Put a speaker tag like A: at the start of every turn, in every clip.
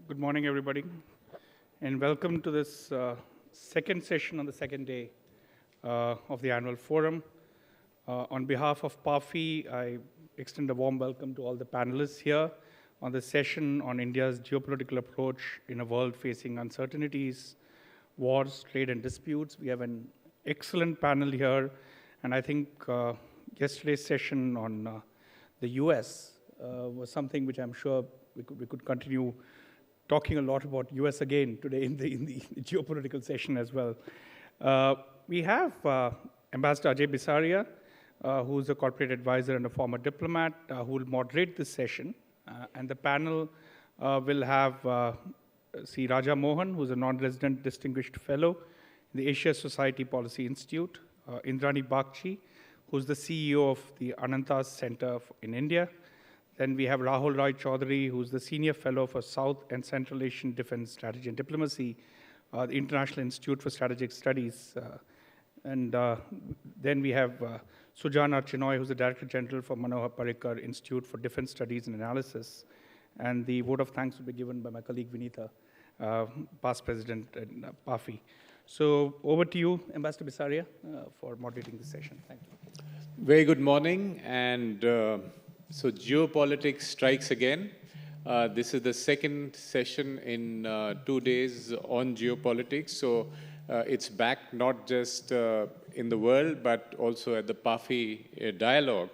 A: Good morning, everybody, and welcome to this second session on the second day of the annual forum. On behalf of PAFI, I extend a warm welcome to all the panelists here on this session on India's geopolitical approach in a world facing uncertainties, wars, trade, and disputes. We have an excellent panel here, and I think yesterday's session on the US was something which I'm sure we could continue talking a lot about US again today in the geopolitical session as well. We have Ambassador Ajay Bisaria, who's a corporate advisor and a former diplomat, who will moderate this session. And the panel will have C. Raja Mohan, who's a non-resident distinguished fellow in the Asia Society Policy Institute, Indrani Bagchi, who's the CEO of the Anantas Center in India. Then we have Rahul Rai Chaudhary, who's the Senior Fellow for South and Central Asian Defense Strategy and Diplomacy, the International Institute for Strategic Studies. And then we have Sujana Chinoy, who's the Director General for Manohar Parrikar Institute for Defense Studies and Analysis. And the vote of thanks will be given by my colleague Vinita, past president at PAFI. So over to you, Ambassador Bisaria, for moderating this session. Thank you.
B: Very good morning, and so geopolitics strikes again. This is the second session in 2 days on geopolitics. So it's back not just in the world, but also at the PAFI dialogue.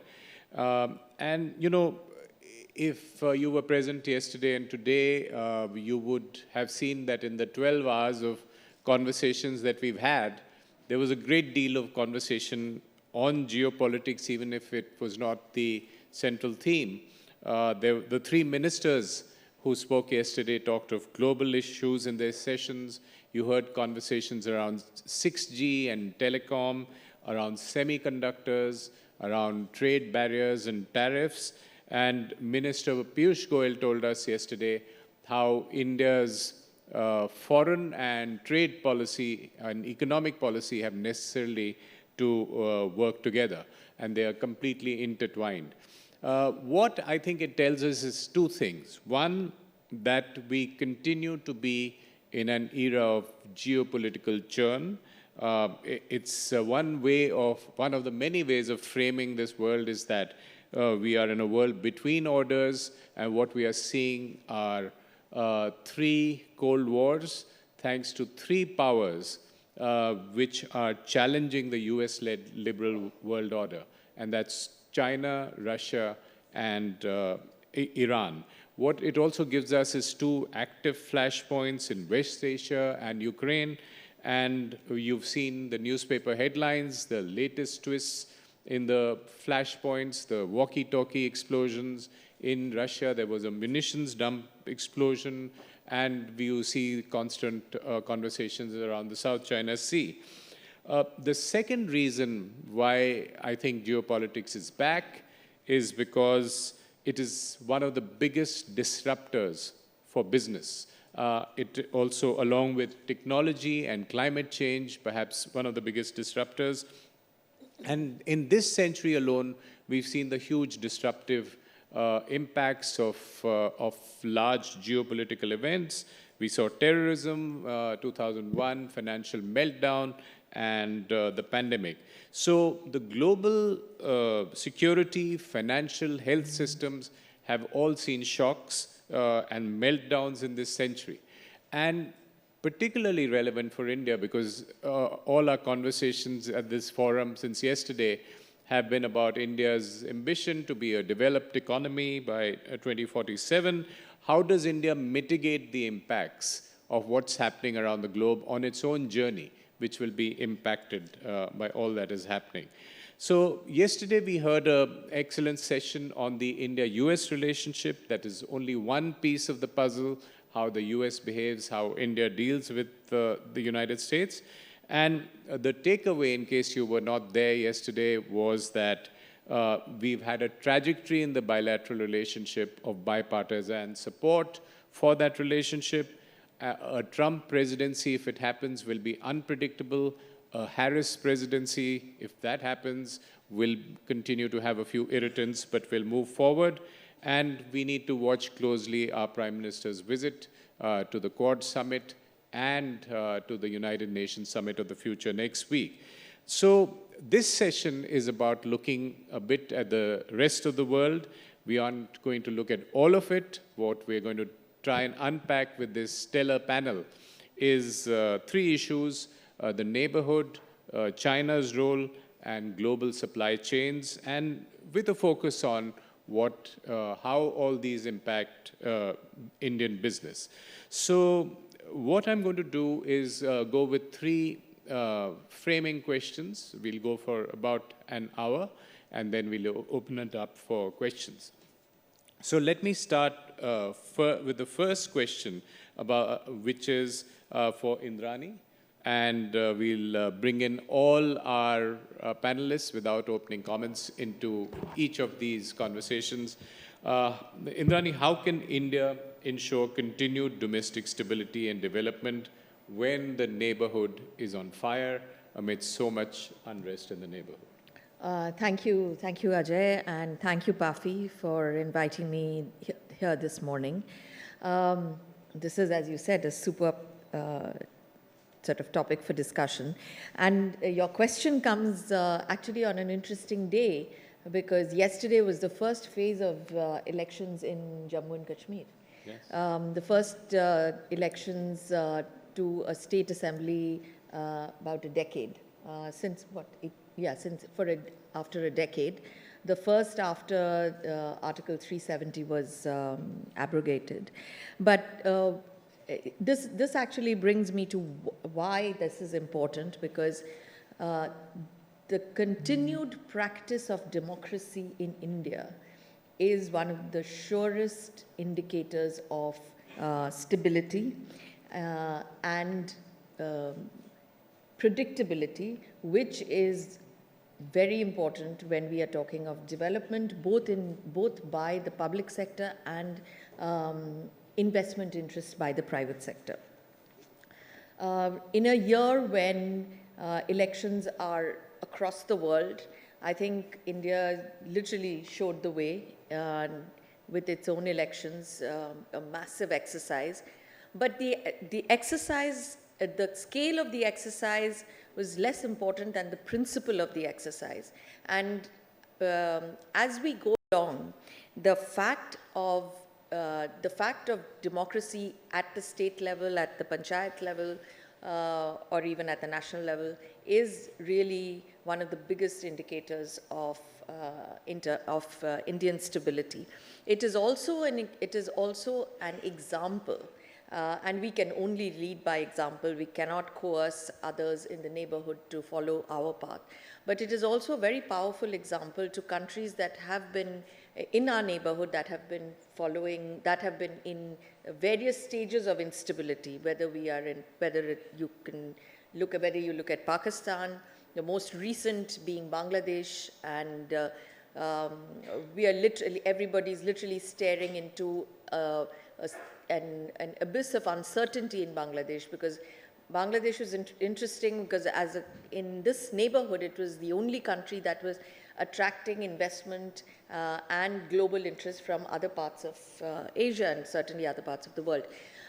B: And, you know, if you were present yesterday and today, you would have seen that in the 12 hours of conversations that we've had, there was a great deal of conversation on geopolitics, even if it was not the central theme. The three ministers who spoke yesterday talked of global issues in their sessions. You heard conversations around 6G and telecom, around semiconductors, around trade barriers and tariffs. And Minister Piyush Goyal told us yesterday how India's foreign and trade policy and economic policy have necessarily to work together, and they are completely intertwined. What I think it tells us is two things. One, that we continue to be in an era of geopolitical churn. It's one of the many ways of framing this world is that we are in a world between orders, and what we are seeing are three Cold Wars, thanks to three powers which are challenging the US-led liberal world order, and that's China, Russia, and Iran. What it also gives us is two active flashpoints in West Asia and Ukraine, and you've seen the newspaper headlines, the latest twists in the flashpoints, the walkie-talkie explosions. In Russia, there was a munitions dump explosion, and you see constant conversations around the South China Sea. The second reason why I think geopolitics is back is because it is one of the biggest disruptors for business. It also, along with technology and climate change, perhaps one of the biggest disruptors. And in this century alone, we've seen the huge disruptive impacts of large geopolitical events. We saw terrorism, 2001, financial meltdown, and the pandemic. So the global security, financial, health systems have all seen shocks and meltdowns in this century. And particularly relevant for India because all our conversations at this forum since yesterday have been about India's ambition to be a developed economy by 2047. How does India mitigate the impacts of what's happening around the globe on its own journey, which will be impacted by all that is happening? So yesterday we heard an excellent session on the India-US relationship. That is only one piece of the puzzle, how the US behaves, how India deals with the United States. And the takeaway, in case you were not there yesterday, was that we've had a trajectory in the bilateral relationship of bipartisan support for that relationship. A Trump presidency, if it happens, will be unpredictable. A Harris presidency, if that happens, will continue to have a few irritants, but will move forward. And we need to watch closely our Prime Minister's visit to the Quad Summit and to the United Nations Summit of the Future next week. So this session is about looking a bit at the rest of the world. We aren't going to look at all of it. What we're going to try and unpack with this stellar panel is three issues: the neighborhood, China's role, and global supply chains, and with a focus on how all these impact Indian business. So what I'm going to do is go with three framing questions. We'll go for about an hour, and then we'll open it up for questions. So let me start with the first question, which is for Indrani. And we'll bring in all our panelists without opening comments into each of these conversations. Indrani, how can India ensure continued domestic stability and development when the neighborhood is on fire amidst so much unrest in the neighborhood?
C: Thank you, Ajay, and thank you, Pafi, for inviting me here this morning. This is, as you said, a super sort of topic for discussion. And your question comes actually on an interesting day, because yesterday was the first phase of elections in Jammu and Kashmir.
B: Yes.
C: The first elections to a state assembly about a decade, after a decade. The first after Article 370 was abrogated. But this actually brings me to why this is important, because the continued practice of democracy in India is one of the surest indicators of stability and predictability, which is very important when we are talking of development, both by the public sector and investment interests by the private sector. In a year when elections are across the world, I think India literally showed the way with its own elections, a massive exercise. But the exercise, the scale of the exercise was less important than the principle of the exercise. And as we go along, the fact of democracy at the state level, at the panchayat level, or even at the national level, is really one of the biggest indicators of Indian stability. It is also an example, and we can only lead by example. We cannot coerce others in the neighborhood to follow our path. But it is also a very powerful example to countries that have been in our neighborhood, that have been in various stages of instability, whether you look at Pakistan, the most recent being Bangladesh, and everybody's literally staring into an abyss of uncertainty in Bangladesh, because Bangladesh was interesting because in this neighborhood, it was the only country that was attracting investment and global interest from other parts of Asia and certainly other parts of the world.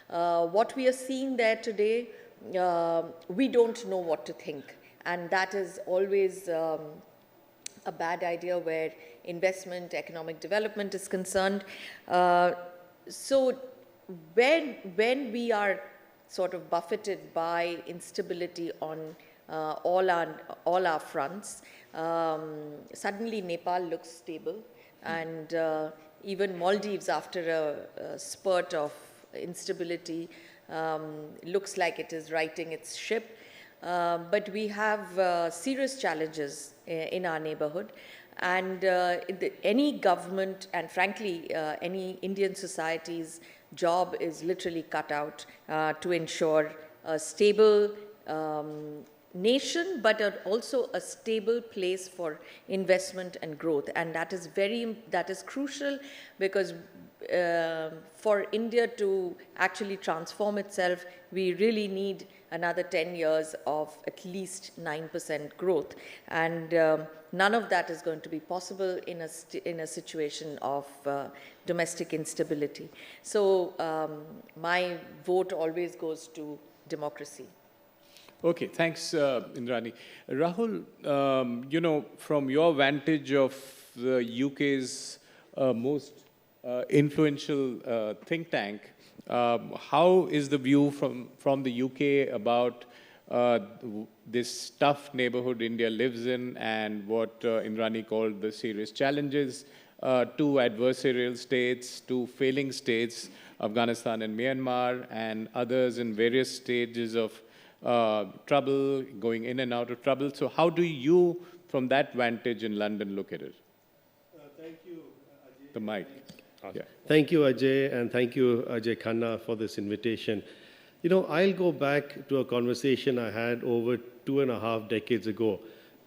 C: What we are seeing there today, we don't know what to think. And that is always a bad idea where investment, economic development is concerned. So when we are sort of buffeted by instability on all our fronts, suddenly Nepal looks stable, and even Maldives, after a spurt of instability, looks like it is righting its ship. But we have serious challenges in our neighborhood, and any government, and frankly any Indian society's job is literally cut out to ensure a stable nation, but also a stable place for investment and growth. And that is crucial, because for India to actually transform itself, we really need another 10 years of at least 9% growth. And none of that is going to be possible in a situation of domestic instability. So my vote always goes to democracy.
B: Okay, thanks, Indrani. Rahul, from your vantage of the UK's most influential think tank, how is the view from the UK about this tough neighborhood India lives in, and what Indrani called the serious challenges, two adversarial states, two failing states, Afghanistan and Myanmar, and others in various stages of trouble, going in and out of trouble? So how do you, from that vantage in London, look at it?
D: Thank you, Ajay.
B: The mic. Yeah.
D: Thank you, Ajay, and thank you, Ajay Khanna, for this invitation. I'll go back to a conversation I had over 2.5 decades ago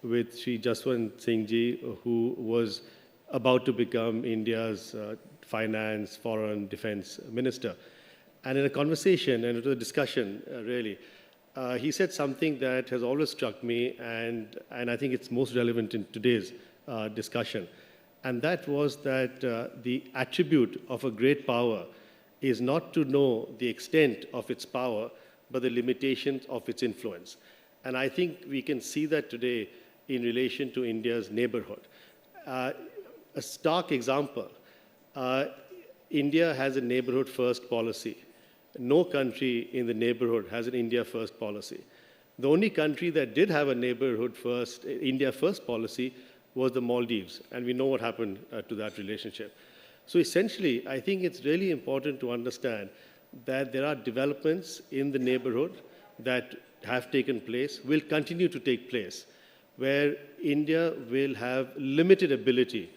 D: with Sri Jaswant Singh Ji, who was about to become India's finance, foreign, defense minister. And in a conversation, and it was a discussion, really, he said something that has always struck me, and I think it's most relevant in today's discussion. And that was that the attribute of a great power is not to know the extent of its power, but the limitations of its influence. And I think we can see that today in relation to India's neighborhood. A stark example, India has a neighborhood first policy. No country in the neighborhood has an India first policy. The only country that did have a neighborhood first, India first policy was the Maldives, and we know what happened to that relationship. So essentially, I think it's really important to understand that there are developments in the neighborhood that have taken place, will continue to take place, where India will have limited ability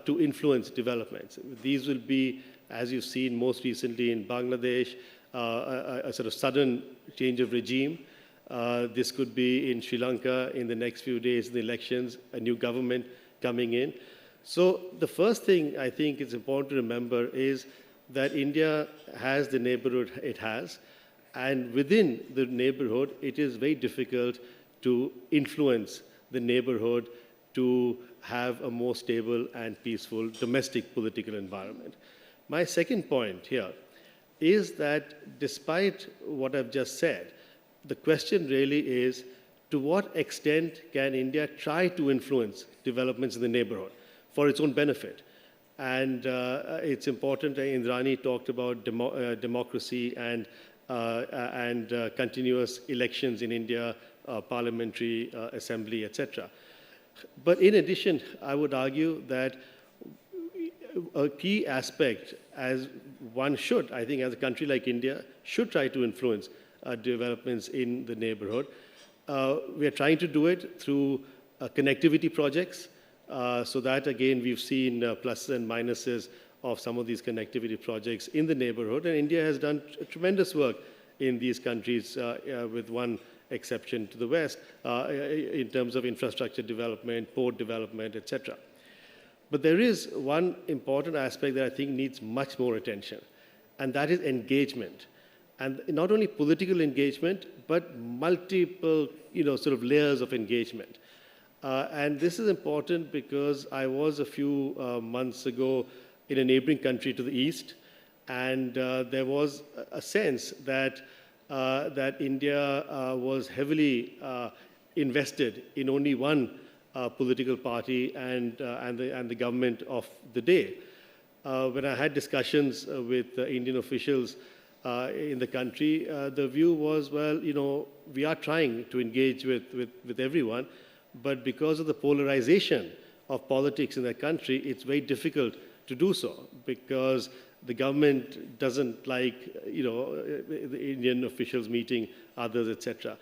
D: to influence developments. These will be, as you've seen most recently in Bangladesh, a sort of sudden change of regime. This could be in Sri Lanka in the next few days, the elections, a new government coming in. So the first thing I think is important to remember is that India has the neighborhood it has, and within the neighborhood, it is very difficult to influence the neighborhood to have a more stable and peaceful domestic political environment. My second point here is that despite what I've just said, the question really is, to what extent can India try to influence developments in the neighborhood for its own benefit? And it's important, Indrani talked about democracy and continuous elections in India, parliamentary assembly, etc. But in addition, I would argue that a key aspect, as one should, I think as a country like India, should try to influence developments in the neighborhood. We are trying to do it through connectivity projects, so that again we've seen pluses and minuses of some of these connectivity projects in the neighborhood, and India has done tremendous work in these countries, with one exception to the West, in terms of infrastructure development, port development, etc. But there is one important aspect that I think needs much more attention, and that is engagement. And not only political engagement, but multiple, sort of layers of engagement. And this is important because I was a few months ago in a neighboring country to the east, and there was a sense that India was heavily invested in only one political party and the government of the day. When I had discussions with Indian officials in the country, the view was, well, we are trying to engage with everyone, but because of the polarization of politics in the country, it's very difficult to do so, because the government doesn't like, the Indian officials meeting others, etc.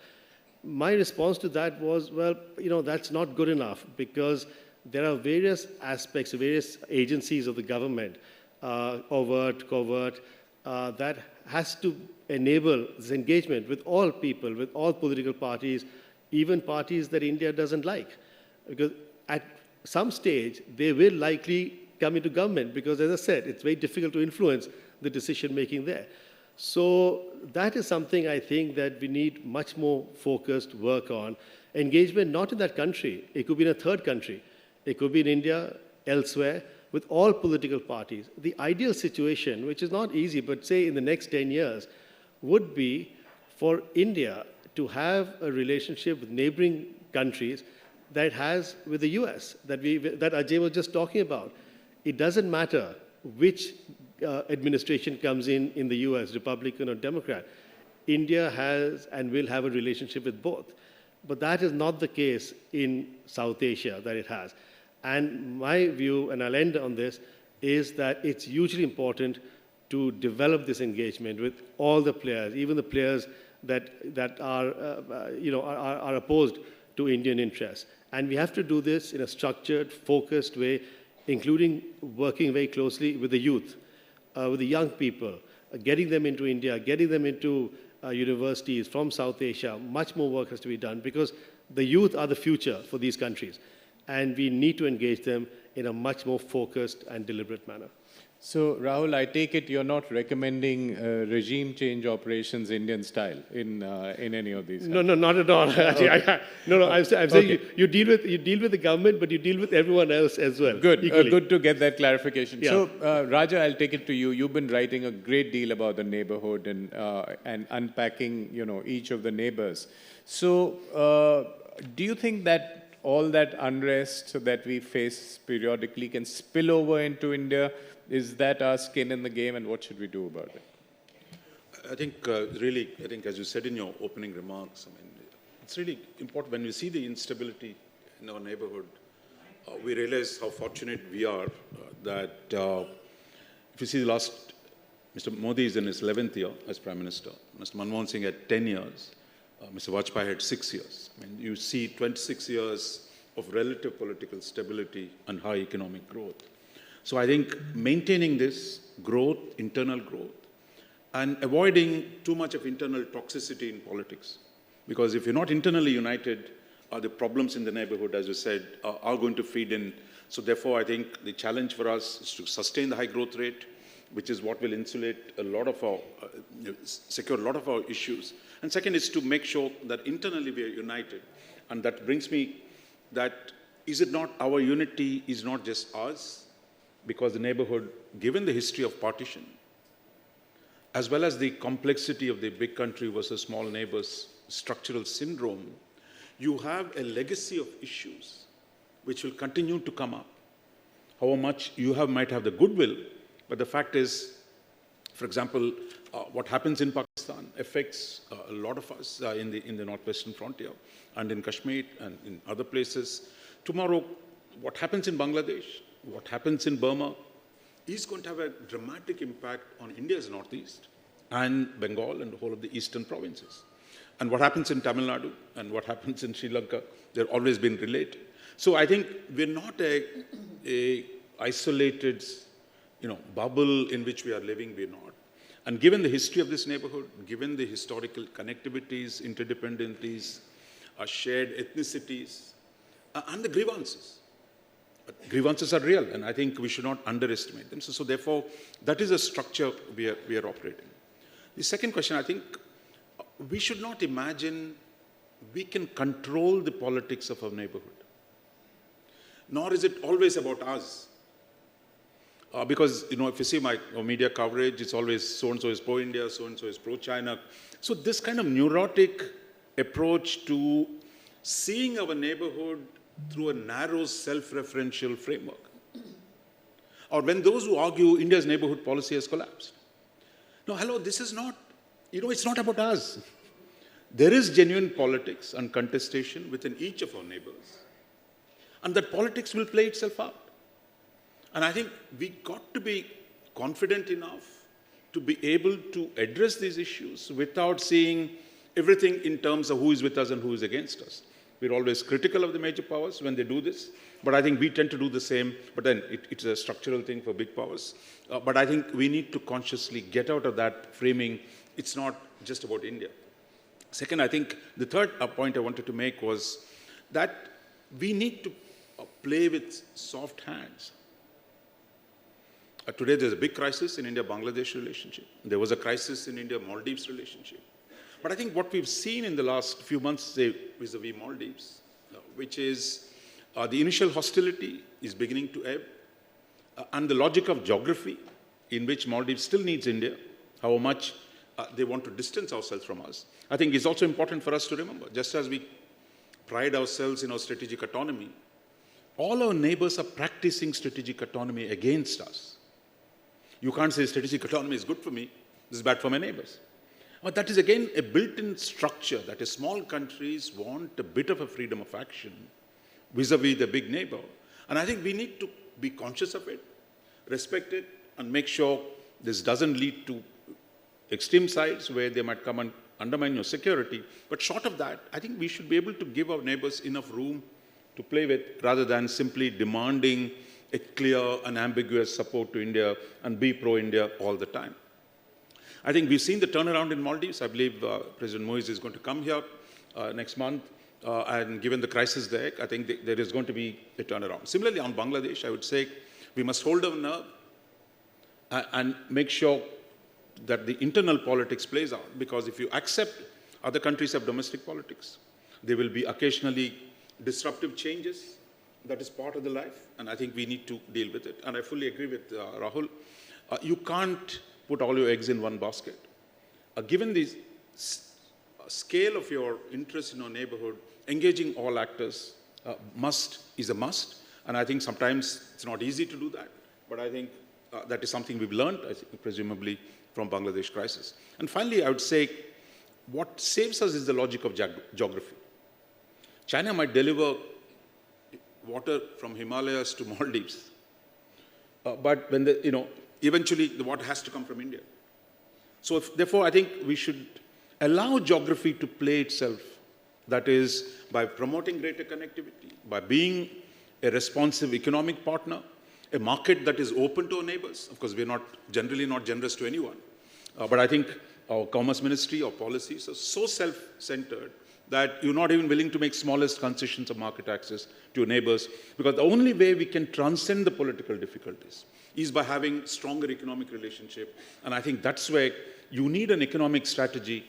D: My response to that was, well, that's not good enough, because there are various aspects, various agencies of the government, overt, covert, that has to enable this engagement with all people, with all political parties, even parties that India doesn't like. Because at some stage, they will likely come into government because, as I said, it's very difficult to influence the decision-making there. So that is something I think that we need much more focused work on. Engagement not in that country. It could be in a third country. It could be in India, elsewhere, with all political parties. The ideal situation, which is not easy, but say in the next 10 years, would be for India to have a relationship with neighboring countries that it has with the US, that Ajay was just talking about. It doesn't matter which administration comes in the US, Republican or Democrat. India has and will have a relationship with both. But that is not the case in South Asia that it has. And my view, and I'll end on this, is that it's hugely important to develop this engagement with all the players, even the players that are opposed to Indian interests. And we have to do this in a structured, focused way, including working very closely with the youth, with the young people, getting them into India, getting them into universities from South Asia. Much more work has to be done because the youth are the future for these countries. And we need to engage them in a much more focused and deliberate manner.
B: So, Rahul, I take it you're not recommending regime change operations Indian style in any of these?
D: No, not at all.
B: Okay.
D: I'm saying you deal with the government, but you deal with everyone else as well.
B: Good, good to get that clarification.
D: Yeah.
B: So, Raja, I'll take it to you. You've been writing a great deal about the neighborhood and unpacking, each of the neighbors. So, do you think that all that unrest that we face periodically can spill over into India? Is that our skin in the game, and what should we do about it?
E: I think, as you said in your opening remarks, it's really important when we see the instability in our neighborhood, we realize how fortunate we are that if you see Mr. Modi is in his 11th year as Prime Minister, Mr. Manmohan Singh had 10 years, Mr. Vajpayee had 6 years. You see 26 years of relative political stability and high economic growth. So I think maintaining this growth, internal growth, and avoiding too much of internal toxicity in politics. Because if you're not internally united, the problems in the neighborhood, as you said, are going to feed in. So therefore, I think the challenge for us is to sustain the high growth rate, which is what will insulate a lot of our, secure a lot of our issues. And second is to make sure that internally we are united. And that brings me that is it not our unity is not just ours, because the neighborhood, given the history of partition, as well as the complexity of the big country versus small neighbors structural syndrome, you have a legacy of issues which will continue to come up. However much you might have the goodwill, but the fact is, for example, what happens in Pakistan affects a lot of us in the northwestern frontier and in Kashmir and in other places. Tomorrow, what happens in Bangladesh, what happens in Burma is going to have a dramatic impact on India's northeast and Bengal and the whole of the eastern provinces. And what happens in Tamil Nadu and what happens in Sri Lanka, they've always been related. So I think we're not a isolated bubble in which we are living, we're not. And given the history of this neighborhood, given the historical connectivities, interdependencies, shared ethnicities, and the grievances. Grievances are real, and I think we should not underestimate them. So therefore, that is a structure we are operating. The second question, I think, we should not imagine we can control the politics of our neighborhood. Nor is it always about us. Because, if you see my media coverage, it's always so-and-so is pro-India, so-and-so is pro-China. So this kind of neurotic approach to seeing our neighborhood through a narrow self-referential framework. Or when those who argue India's neighborhood policy has collapsed. No, hello, this is not, it's not about us. There is genuine politics and contestation within each of our neighbors. And that politics will play itself out. And I think we got to be confident enough to be able to address these issues without seeing everything in terms of who is with us and who is against us. We're always critical of the major powers when they do this, but I think we tend to do the same, but then it's a structural thing for big powers. But I think we need to consciously get out of that framing. It's not just about India. Second, I think the third point I wanted to make was that we need to play with soft hands. Today, there's a big crisis in India-Bangladesh relationship. There was a crisis in India-Maldives relationship. But I think what we've seen in the last few months, say, vis-a-vis Maldives, which is the initial hostility is beginning to ebb, and the logic of geography in which Maldives still needs India, how much they want to distance ourselves from us, I think is also important for us to remember. Just as we pride ourselves in our strategic autonomy, all our neighbors are practicing strategic autonomy against us. You can't say strategic autonomy is good for me, this is bad for my neighbors. But that is again a built-in structure that small countries want a bit of a freedom of action vis-a-vis the big neighbor. And I think we need to be conscious of it, respect it, and make sure this doesn't lead to extreme sides where they might come and undermine your security. But short of that, I think we should be able to give our neighbors enough room to play with rather than simply demanding a clear and ambiguous support to India and be pro-India all the time. I think we've seen the turnaround in Maldives. I believe President Moise is going to come here next month. And given the crisis there, I think there is going to be a turnaround. Similarly, on Bangladesh, I would say we must hold our nerve and make sure that the internal politics plays out. Because if you accept other countries have domestic politics, there will be occasionally disruptive changes. That is part of the life, and I think we need to deal with it. And I fully agree with Rahul. You can't put all your eggs in one basket. Given the scale of your interest in our neighborhood, engaging all actors is a must. And I think sometimes it's not easy to do that. But I think that is something we've learned, I think, presumably, from Bangladesh crisis. And finally, I would say what saves us is the logic of geography. China might deliver water from Himalayas to Maldives, but when eventually the water has to come from India. So therefore, I think we should allow geography to play itself. That is, by promoting greater connectivity, by being a responsive economic partner, a market that is open to our neighbors. Of course, we're generally not generous to anyone. But I think our Commerce Ministry, our policies are so self-centered that you're not even willing to make smallest concessions of market access to your neighbors, because the only way we can transcend the political difficulties is by having stronger economic relationship. And I think that's where you need an economic strategy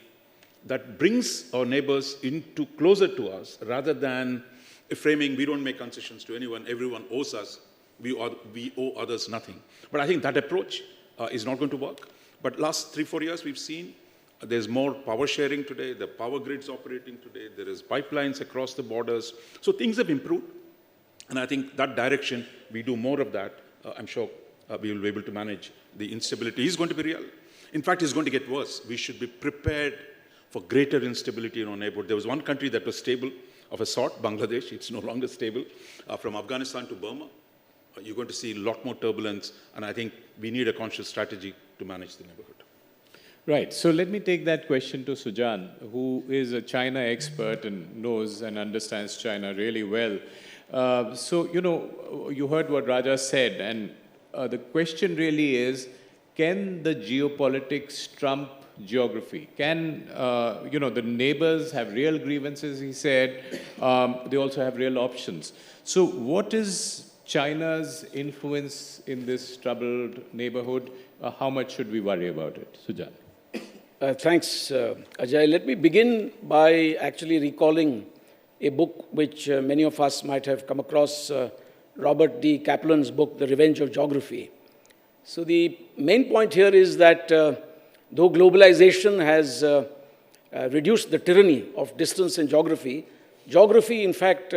E: that brings our neighbors closer to us, rather than framing we don't make concessions to anyone, everyone owes us, we owe others nothing. But I think that approach is not going to work. But last 3-4 years we've seen there's more power sharing today, the power grid's operating today, there is pipelines across the borders. So things have improved. And I think that direction, we do more of that, I'm sure we will be able to manage. The instability is going to be real. In fact, it's going to get worse. We should be prepared for greater instability in our neighborhood. There was one country that was stable of a sort, Bangladesh. It's no longer stable. From Afghanistan to Burma, you're going to see a lot more turbulence. And I think we need a conscious strategy to manage the neighborhood.
B: Right. So let me take that question to Sujan, who is a China expert and knows and understands China really well. So, you heard what Raja said, and the question really is, can the geopolitics trump geography? Can, the neighbors have real grievances, he said. They also have real options. So what is China's influence in this troubled neighborhood? How much should we worry about it? Sujan.
F: Thanks, Ajay. Let me begin by actually recalling a book which many of us might have come across, Robert D. Kaplan's book, The Revenge of Geography. So the main point here is that though globalization has reduced the tyranny of distance and geography, geography, in fact,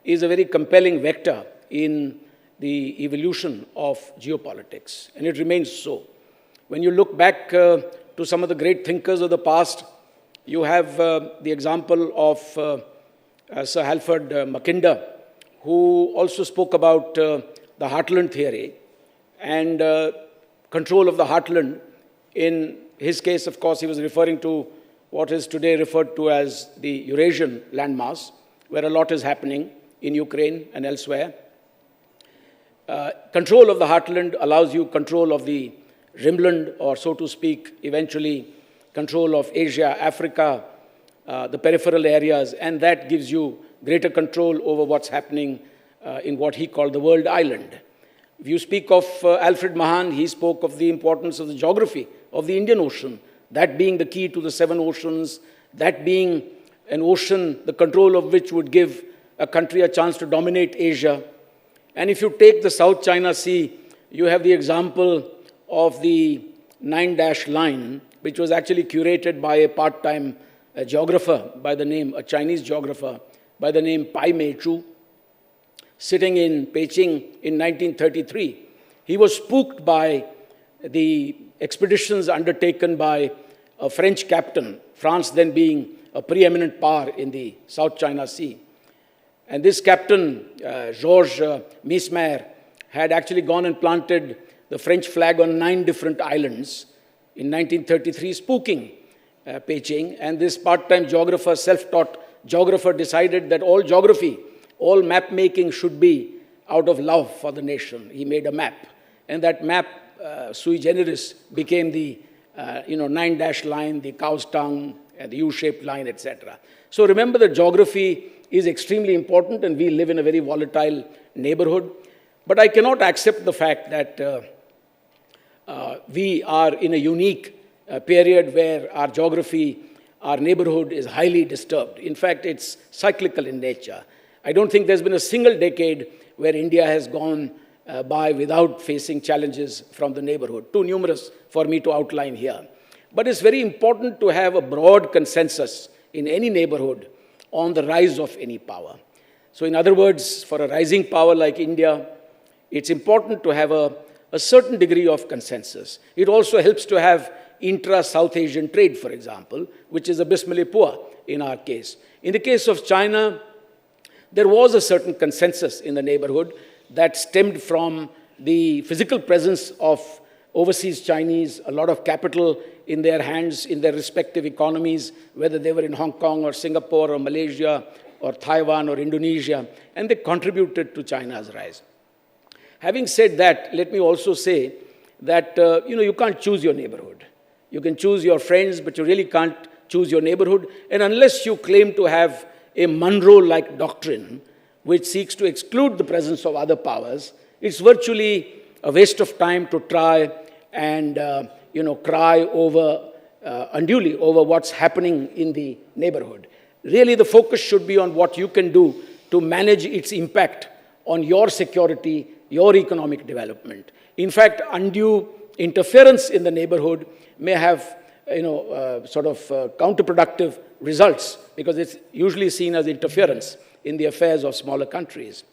F: is a very compelling vector in the evolution of geopolitics, and it remains so. When you look back to some of the great thinkers of the past, you have the example of Sir Halford Mackinder, who also spoke about the heartland theory and control of the heartland. In his case, of course, he was referring to what is today referred to as the Eurasian landmass, where a lot is happening in Ukraine and elsewhere. Control of the heartland allows you control of the rimland, or so to speak, eventually control of Asia, Africa, the peripheral areas, and that gives you greater control over what's happening in what he called the world island. If you speak of Alfred Mahan, he spoke of the importance of the geography of the Indian Ocean, that being the key to the 7 oceans, that being an ocean, the control of which would give a country a chance to dominate Asia. And if you take the South China Sea, you have the example of the 9-dash line, which was actually curated by a part-time geographer by the name, a Chinese geographer by the name Pai Mei-chu, sitting in Beijing in 1933. He was spooked by the expeditions undertaken by a French captain, France then being a preeminent power in the South China Sea. And this captain, Georges Mesmer, had actually gone and planted the French flag on 9 different islands in 1933, spooking Beijing. And this part-time geographer, self-taught geographer, decided that all geography, all map making should be out of love for the nation. He made a map. And that map, sui generis, became the 9-dash line, the cow's tongue, and the U-shaped line, etc. So remember that geography is extremely important, and we live in a very volatile neighborhood. But I cannot accept the fact that we are in a unique period where our geography, our neighborhood is highly disturbed. In fact, it's cyclical in nature. I don't think there's been a single decade where India has gone by without facing challenges from the neighborhood, too numerous for me to outline here. But it's very important to have a broad consensus in any neighborhood on the rise of any power. So in other words, for a rising power like India, it's important to have a certain degree of consensus. It also helps to have intra-South Asian trade, for example, which is abysmally poor in our case. In the case of China, there was a certain consensus in the neighborhood that stemmed from the physical presence of overseas Chinese, a lot of capital in their hands, in their respective economies, whether they were in Hong Kong or Singapore or Malaysia or Taiwan or Indonesia, and they contributed to China's rise. Having said that, let me also say that you can't choose your neighborhood. You can choose your friends, but you really can't choose your neighborhood. And unless you claim to have a Monroe-like doctrine, which seeks to exclude the presence of other powers, it's virtually a waste of time to try and cry over unduly over what's happening in the neighborhood. Really, the focus should be on what you can do to manage its impact on your security, your economic development. In fact, undue interference in the neighborhood may have counterproductive results, because it's usually seen as interference in the affairs of smaller countries.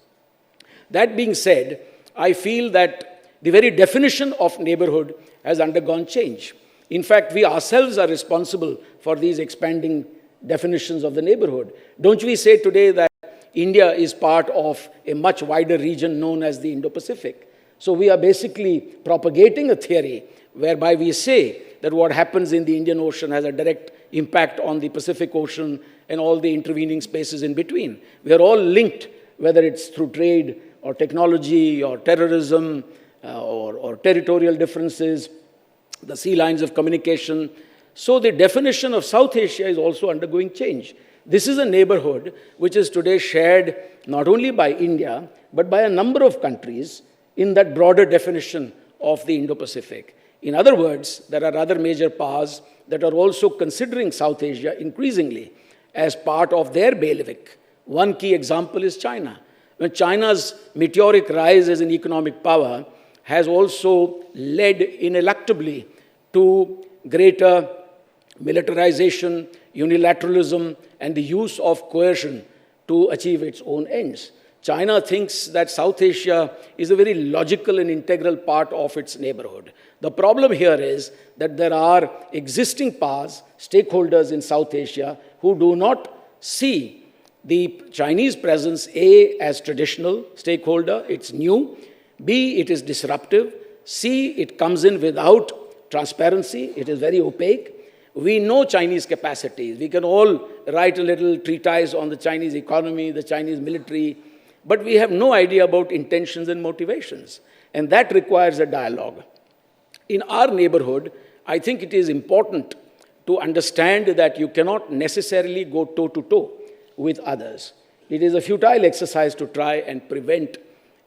F: That being said, I feel that the very definition of neighborhood has undergone change. In fact, we ourselves are responsible for these expanding definitions of the neighborhood. Don't we say today that India is part of a much wider region known as the Indo-Pacific? So we are basically propagating a theory whereby we say that what happens in the Indian Ocean has a direct impact on the Pacific Ocean and all the intervening spaces in between. We are all linked, whether it's through trade or technology or terrorism or territorial differences, the sea lines of communication. So the definition of South Asia is also undergoing change. This is a neighborhood which is today shared not only by India, but by a number of countries in that broader definition of the Indo-Pacific. In other words, there are other major powers that are also considering South Asia increasingly as part of their bailiwick. One key example is China. When China's meteoric rise as an economic power has also led ineluctably to greater militarization, unilateralism, and the use of coercion to achieve its own ends. China thinks that South Asia is a very logical and integral part of its neighborhood. The problem here is that there are existing powers, stakeholders in South Asia, who do not see the Chinese presence, A, as traditional stakeholder, it's new, B, it is disruptive, C, it comes in without transparency, it is very opaque. We know Chinese capacities. We can all write a little treatise on the Chinese economy, the Chinese military, but we have no idea about intentions and motivations. And that requires a dialogue. In our neighborhood, I think it is important to understand that you cannot necessarily go toe-to-toe with others. It is a futile exercise to try and prevent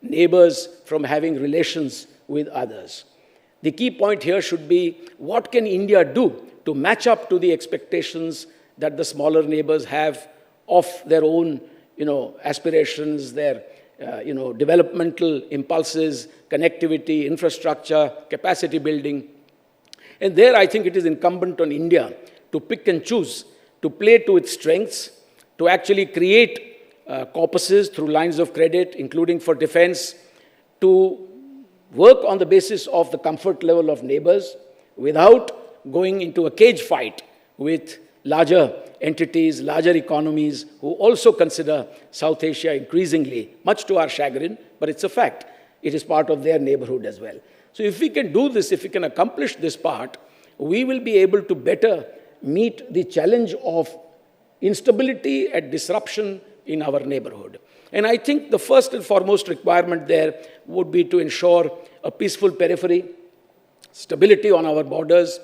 F: neighbors from having relations with others. The key point here should be, what can India do to match up to the expectations that the smaller neighbors have of their own, aspirations, their, developmental impulses, connectivity, infrastructure, capacity building. And there, I think it is incumbent on India to pick and choose, to play to its strengths, to actually create corpuses through lines of credit, including for defense, to work on the basis of the comfort level of neighbors without going into a cage fight with larger entities, larger economies, who also consider South Asia increasingly, much to our chagrin, but it's a fact. It is part of their neighborhood as well. So if we can do this, if we can accomplish this part, we will be able to better meet the challenge of instability and disruption in our neighborhood. And I think the first and foremost requirement there would be to ensure a peaceful periphery, stability on our borders,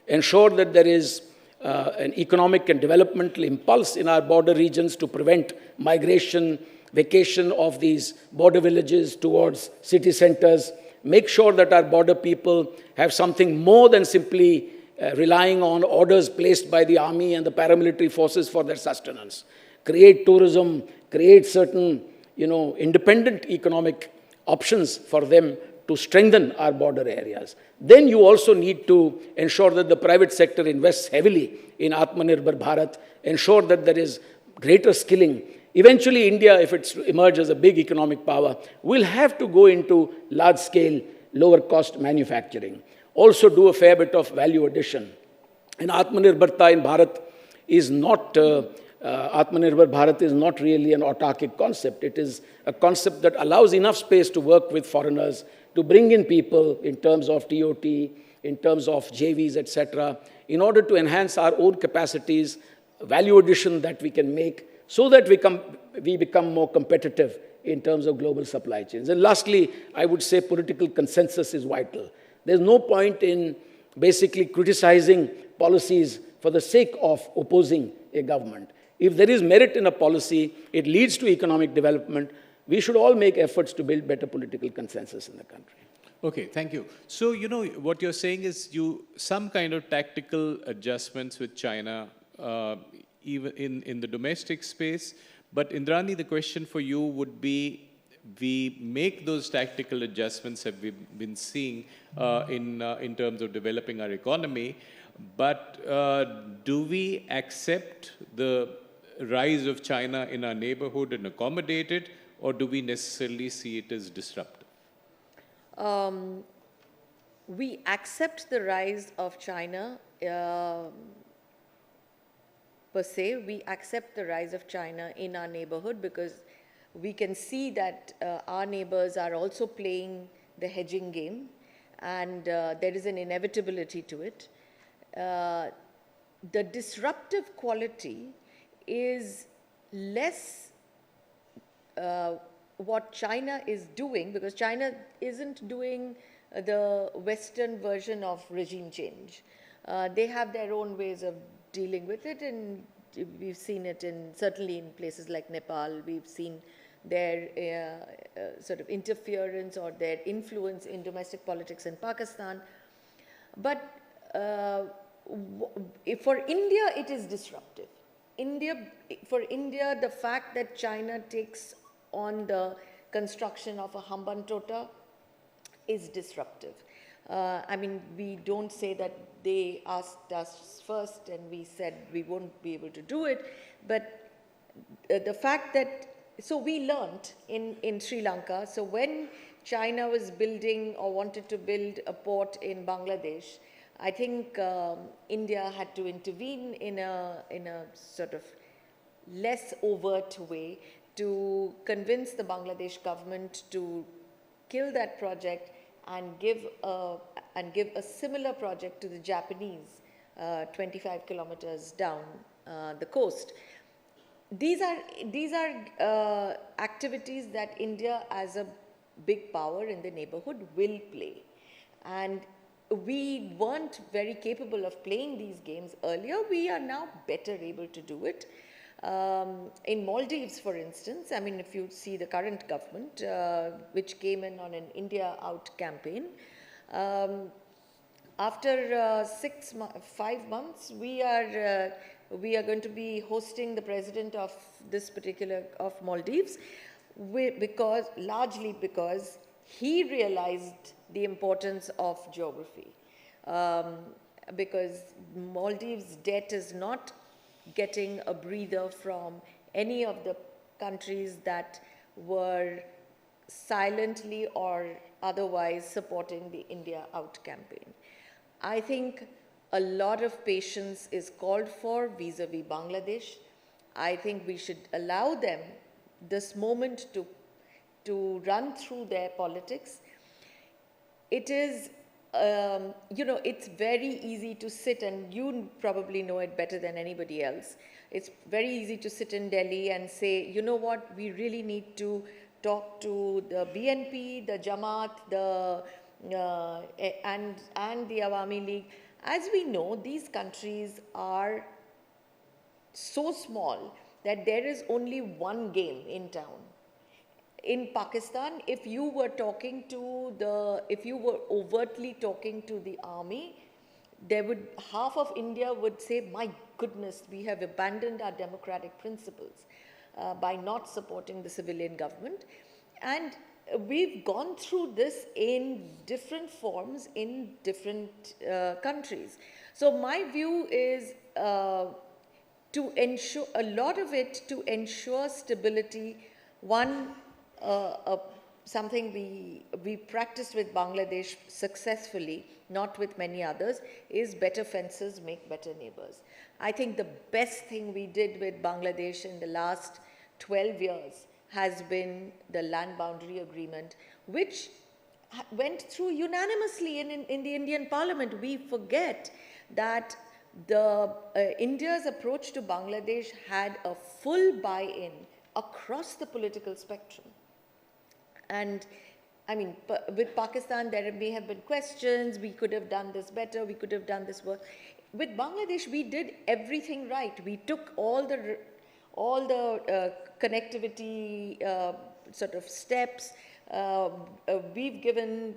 F: ensure that there is an economic and developmental impulse in our border regions to prevent migration, vacation of these border villages towards city centers, make sure that our border people have something more than simply relying on orders placed by the army and the paramilitary forces for their sustenance. Create tourism, create certain, independent economic options for them to strengthen our border areas. Then you also need to ensure that the private sector invests heavily in Atmanirbhar Bharat, ensure that there is greater skilling. Eventually, India, if it emerges as a big economic power, will have to go into large-scale, lower-cost manufacturing. Also do a fair bit of value addition. And Atmanirbharta in Bharat is not... Atmanirbhar Bharat is not really an autarkic concept. It is a concept that allows enough space to work with foreigners, to bring in people in terms of TOT, in terms of JVs, etc., in order to enhance our own capacities, value addition that we can make, so that we become more competitive in terms of global supply chains. And lastly, I would say political consensus is vital. There's no point in basically criticizing policies for the sake of opposing a government. If there is merit in a policy, it leads to economic development, we should all make efforts to build better political consensus in the country.
B: Okay, thank you. So, what you're saying is some kind of tactical adjustments with China, even in the domestic space. But Indrani, the question for you would be, we make those tactical adjustments, have we been seeing in terms of developing our economy, but do we accept the rise of China in our neighborhood and accommodate it, or do we necessarily see it as disruptive?
C: We accept the rise of China per se. We accept the rise of China in our neighborhood because we can see that our neighbors are also playing the hedging game, and there is an inevitability to it. The disruptive quality is less what China is doing, because China isn't doing the Western version of regime change. They have their own ways of dealing with it, and we've seen it certainly in places like Nepal. We've seen their sort of interference or their influence in domestic politics in Pakistan. But for India, it is disruptive. For India, the fact that China takes on the construction of a Hambantota is disruptive. I mean, we don't say that they asked us first and we said we won't be able to do it, but the fact that, so we learned in Sri Lanka, so when China was building or wanted to build a port in Bangladesh, I think India had to intervene in a sort of less overt way to convince the Bangladesh government to kill that project and give a similar project to the Japanese 25 kilometers down the coast. These are activities that India as a big power in the neighborhood will play. And we weren't very capable of playing these games earlier. We are now better able to do it. In Maldives, for instance, I mean, if you see the current government, which came in on an India Out campaign, after 5 months, we are going to be hosting the president of this particular of Maldives, largely because he realized the importance of geography. Because Maldives' debt is not getting a breather from any of the countries that were silently or otherwise supporting the India Out campaign. I think a lot of patience is called for vis-a-vis Bangladesh. I think we should allow them this moment to run through their politics. It is, it's very easy to sit, and you probably know it better than anybody else. It's very easy to sit in Delhi and say, you know what, we really need to talk to the BNP, the Jamaat, and the Awami League. As we know, these countries are so small that there is only one game in town. In Pakistan, if you were overtly talking to the army, half of India would say, my goodness, we have abandoned our democratic principles by not supporting the civilian government. And we've gone through this in different forms in different countries. So my view is to ensure, a lot of it to ensure stability. Something we practiced with Bangladesh successfully, not with many others, is better fences make better neighbors. I think the best thing we did with Bangladesh in the last 12 years has been the land boundary agreement, which went through unanimously in the Indian Parliament. We forget that India's approach to Bangladesh had a full buy-in across the political spectrum. And I mean, with Pakistan, there may have been questions, we could have done this better, we could have done this worse. With Bangladesh, we did everything right. We took all the connectivity sort of steps. We've given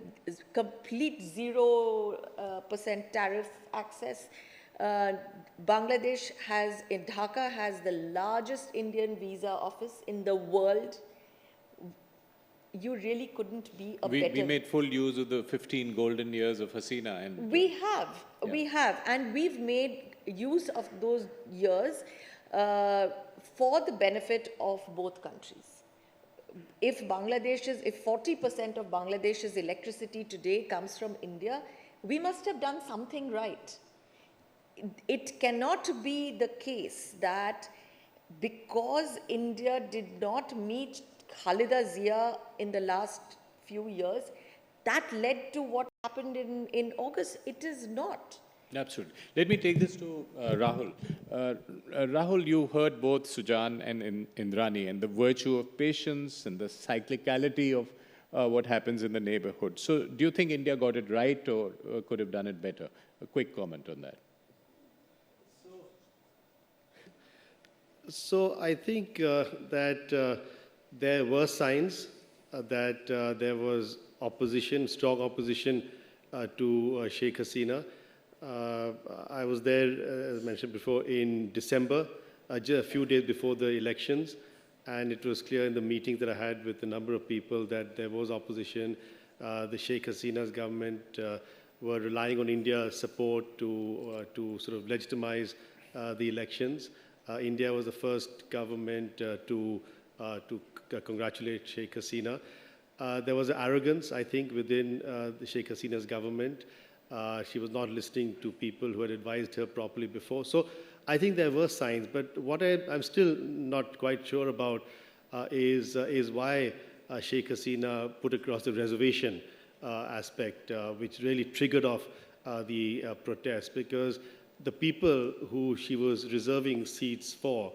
C: complete 0% tariff access. Bangladesh in Dhaka has the largest Indian visa office in the world. You really couldn't be a better...
B: We made full use of the 15 golden years of Hasina. And
C: we have. And we've made use of those years for the benefit of both countries. If 40% of Bangladesh's electricity today comes from India, we must have done something right. It cannot be the case that because India did not meet Khalida Zia in the last few years, that led to what happened in August. It is not.
B: Absolutely. Let me take this to Rahul. Rahul, you heard both Sujan and Indrani and the virtue of patience and the cyclicality of what happens in the neighborhood. So do you think India got it right or could have done it better? A quick comment on that.
D: So I think that there were signs that there was opposition, strong opposition to Sheikh Hasina. I was there, as mentioned before, in December, just a few days before the elections, and it was clear in the meetings that I had with a number of people that there was opposition. The Sheikh Hasina's government were relying on India's support to sort of legitimize the elections. India was the first government to congratulate Sheikh Hasina. There was arrogance, I think, within the Sheikh Hasina's government. She was not listening to people who had advised her properly before. So I think there were signs, but what I'm still not quite sure about is why Sheikh Hasina put across the reservation aspect, which really triggered off the protest, because the people who she was reserving seats for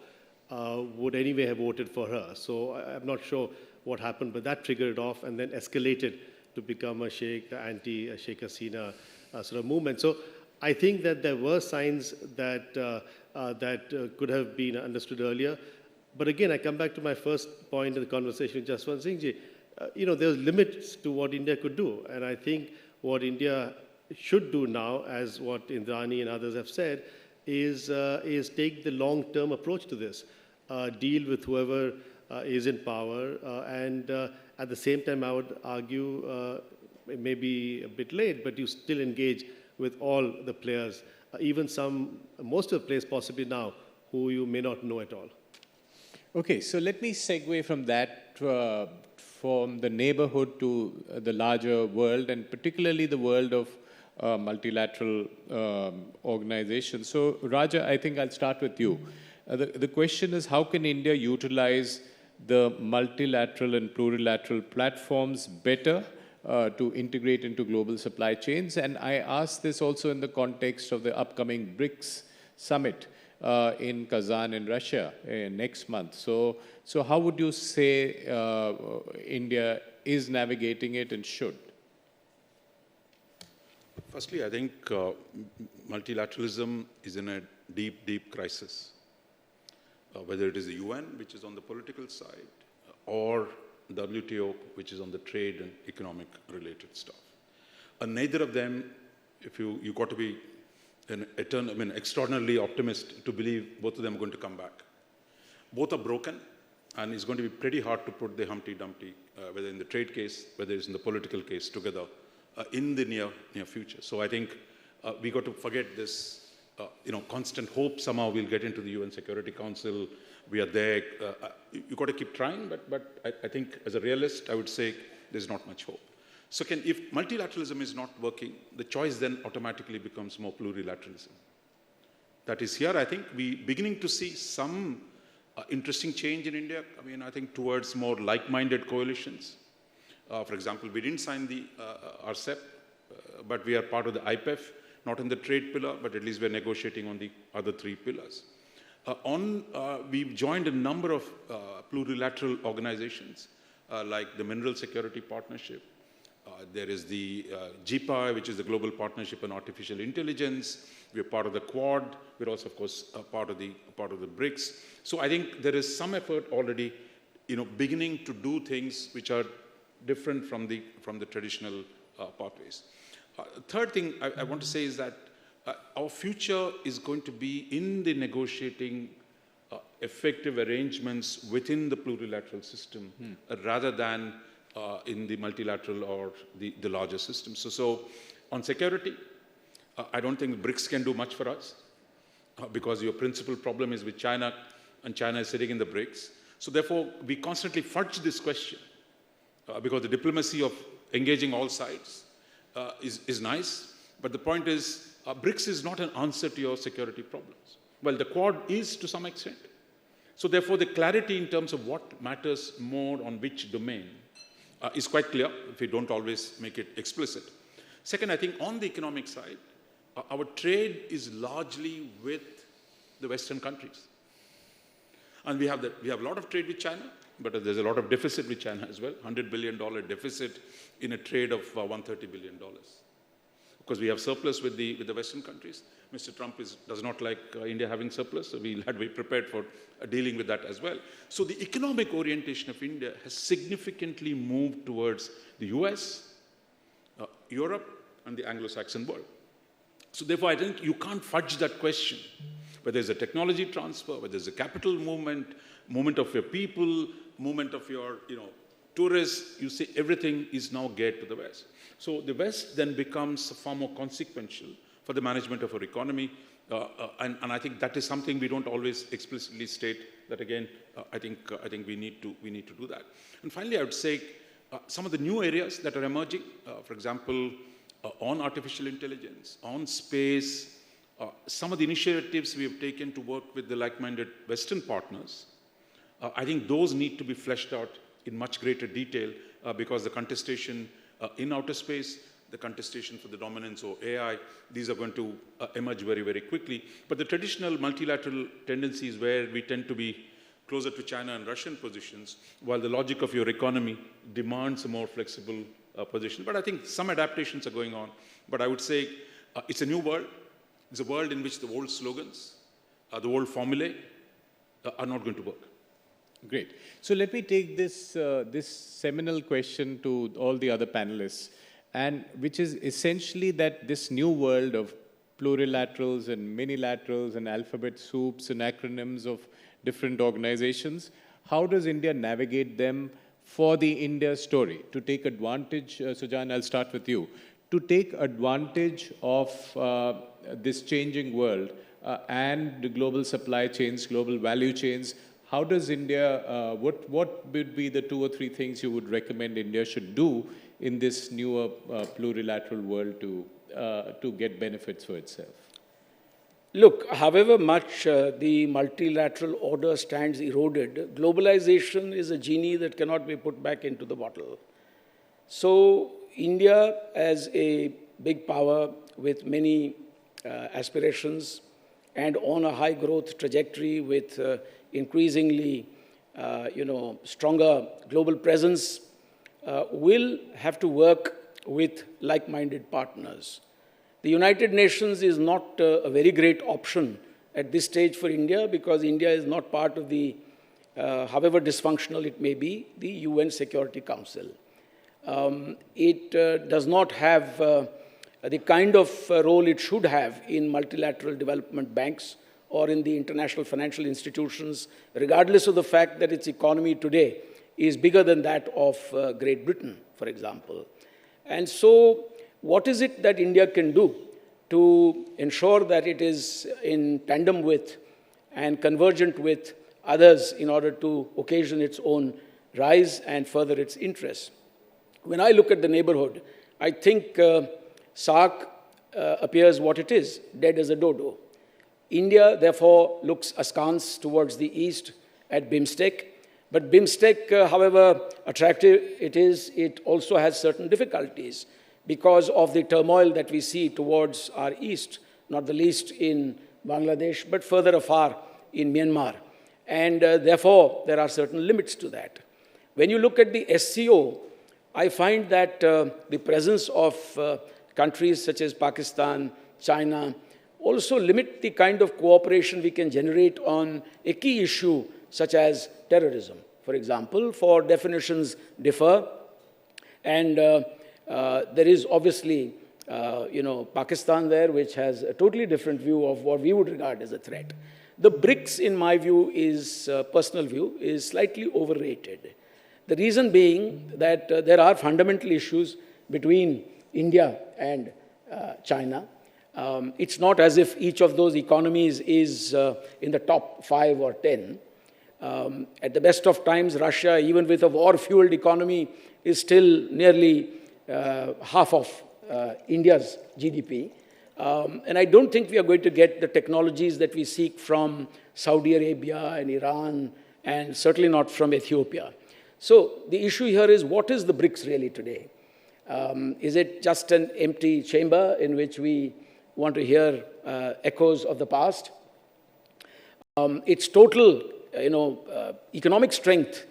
D: would anyway have voted for her. So I'm not sure what happened, but that triggered it off and then escalated to become a anti-Sheikh Hasina sort of movement. So I think that there were signs that could have been understood earlier. But again, I come back to my first point in the conversation with Jaswant Singh ji. There's limits to what India could do. And I think what India should do now, as what Indrani and others have said, is take the long-term approach to this. Deal with whoever is in power. And at the same time, I would argue, it may be a bit late, but you still engage with all the players, even most of the players possibly now, who you may not know at all.
B: Okay, so let me segue from that, from the neighborhood to the larger world, and particularly the world of multilateral organizations. So, Raja, I think I'll start with you. The question is, how can India utilize the multilateral and plurilateral platforms better to integrate into global supply chains? And I ask this also in the context of the upcoming BRICS summit in Kazan in Russia next month. So how would you say India is navigating it and should?
E: Firstly, I think multilateralism is in a deep, deep crisis. Whether it is the UN, which is on the political side, or WTO, which is on the trade and economic related stuff. And neither of them, if you got to be extraordinarily optimist to believe both of them are going to come back. Both are broken, and it's going to be pretty hard to put the Humpty Dumpty, whether in the trade case, whether it's in the political case, together in the near future. So I think we got to forget this constant hope somehow we'll get into the UN Security Council. We are there. You got to keep trying, but I think as a realist, I would say there's not much hope. Second, if multilateralism is not working, the choice then automatically becomes more plurilateralism. That is here, I think, we beginning to see some interesting change in India. I think towards more like-minded coalitions. For example, we didn't sign the RCEP, but we are part of the IPEF, not in the trade pillar, but at least we're negotiating on the other three pillars. We've joined a number of plurilateral organizations, like the Mineral Security Partnership. There is the GPI, which is the Global Partnership on Artificial Intelligence. We're part of the Quad. We're also, of course, part of the BRICS. So I think there is some effort already, beginning to do things which are different from the traditional pathways. Third thing I want to say is that our future is going to be in the negotiating effective arrangements within the plurilateral system rather than in the multilateral or the larger system. So on security, I don't think BRICS can do much for us because your principal problem is with China, and China is sitting in the BRICS. So therefore, we constantly fudge this question because the diplomacy of engaging all sides is nice, but the point is BRICS is not an answer to your security problems. Well, the Quad is to some extent. So therefore, the clarity in terms of what matters more on which domain is quite clear if we don't always make it explicit. Second, I think on the economic side, our trade is largely with the Western countries. And we have a lot of trade with China, but there's a lot of deficit with China as well, $100 billion deficit in a trade of $130 billion. Because we have surplus with the Western countries. Mr. Trump does not like India having surplus, so we'll have to be prepared for dealing with that as well. So the economic orientation of India has significantly moved towards the US, Europe, and the Anglo-Saxon world. So therefore, I think you can't fudge that question. Whether there's a technology transfer, whether there's a capital movement of your people, movement of your tourists, you see everything is now geared to the West. So the West then becomes far more consequential for the management of our economy. And I think that is something we don't always explicitly state. That again, I think we need to do that. And finally, I would say some of the new areas that are emerging, for example, on artificial intelligence, on space, some of the initiatives we have taken to work with the like-minded Western partners, I think those need to be fleshed out in much greater detail because the contestation in outer space, the contestation for the dominance of AI, these are going to emerge very, very quickly. But the traditional multilateral tendencies where we tend to be closer to China and Russian positions, while the logic of your economy demands a more flexible position. But I think some adaptations are going on. But I would say it's a new world. It's a world in which the old slogans, the old formulae are not going to work.
B: Great. So let me take this, this seminal question to all the other panelists, and which is essentially that this new world of plurilaterals and minilaterals and alphabet soups and acronyms of different organizations, how does India navigate them for the India story? To take advantage, Sujan, I'll start with you. To take advantage of this changing world and the global supply chains, global value chains, how does India, what would be the 2 or 3 things you would recommend India should do in this newer plurilateral world to get benefits for itself?
F: Look, however much the multilateral order stands eroded, globalization is a genie that cannot be put back into the bottle. So India, as a big power with many aspirations and on a high growth trajectory with increasingly stronger global presence, will have to work with like-minded partners. The United Nations is not a very great option at this stage for India because India is not part of the, however dysfunctional it may be, the UN Security Council. It does not have the kind of role it should have in multilateral development banks or in the international financial institutions, regardless of the fact that its economy today is bigger than that of Great Britain, for example. And so, what is it that India can do to ensure that it is in tandem with and convergent with others in order to occasion its own rise and further its interests? When I look at the neighborhood, I think SAARC appears what it is, dead as a dodo. India, therefore, looks askance towards the east at BIMSTEC. But BIMSTEC, however attractive it is, it also has certain difficulties because of the turmoil that we see towards our east, not the least in Bangladesh, but further afar in Myanmar. And therefore, there are certain limits to that. When you look at the SCO, I find that the presence of countries such as Pakistan, China, also limit the kind of cooperation we can generate on a key issue such as terrorism. For example, for definitions differ, and there is obviously, Pakistan there, which has a totally different view of what we would regard as a threat. The BRICS, in my view, personal view, is slightly overrated. The reason being that there are fundamental issues between India and China. It's not as if each of those economies is in the top 5 or 10. At the best of times, Russia, even with a war-fueled economy, is still nearly half of India's GDP. And I don't think we are going to get the technologies that we seek from Saudi Arabia and Iran, and certainly not from Ethiopia. So the issue here is, what is the BRICS really today? Is it just an empty chamber in which we want to hear echoes of the past? Its total, economic strength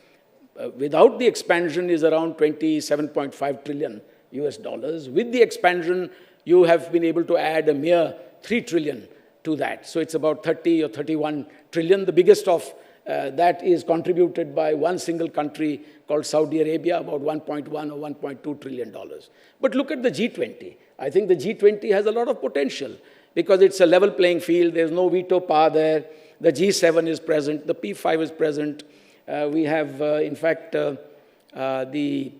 F: without the expansion is around $27.5 trillion US dollars. With the expansion, you have been able to add a mere 3 trillion to that. So it's about 30 or 31 trillion. The biggest of that is contributed by one single country called Saudi Arabia, about $1.1 or $1.2 trillion. But look at the G20. I think the G20 has a lot of potential because it's a level playing field. There's no veto power there. The G7 is present. The P5 is present. We have, in fact, the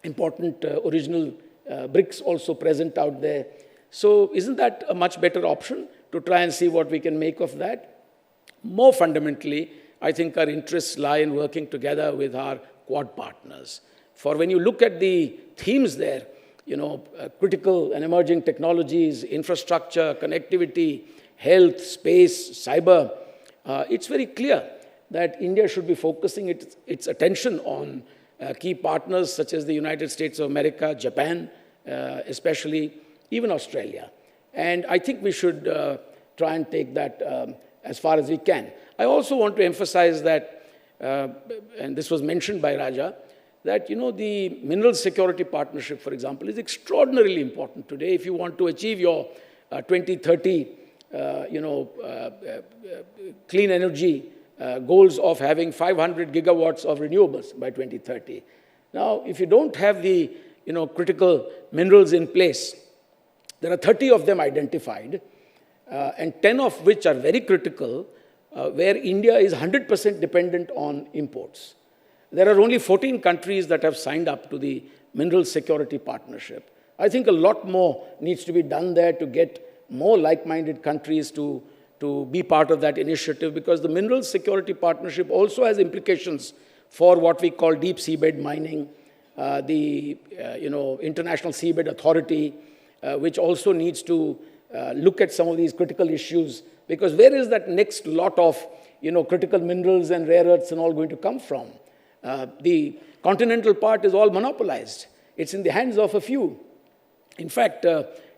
F: important original BRICS also present out there. So isn't that a much better option to try and see what we can make of that? More fundamentally, I think our interests lie in working together with our Quad partners. For when you look at the themes there, critical and emerging technologies, infrastructure, connectivity, health, space, cyber, it's very clear that India should be focusing its attention on key partners such as the United States of America, Japan, especially, even Australia. And I think we should try and take that as far as we can. I also want to emphasize that, and this was mentioned by Raja, that, the mineral security partnership, for example, is extraordinarily important today if you want to achieve your 2030, clean energy goals of having 500 gigawatts of renewables by 2030. Now, if you don't have the, critical minerals in place, there are 30 of them identified, and 10 of which are very critical, where India is 100% dependent on imports. There are only 14 countries that have signed up to the Mineral Security Partnership. I think a lot more needs to be done there to get more like-minded countries to be part of that initiative, because the Mineral Security Partnership also has implications for what we call deep seabed mining, the International Seabed Authority, which also needs to look at some of these critical issues, because where is that next lot of critical minerals and rare earths and all going to come from? The continental part is all monopolized. It's in the hands of a few. In fact,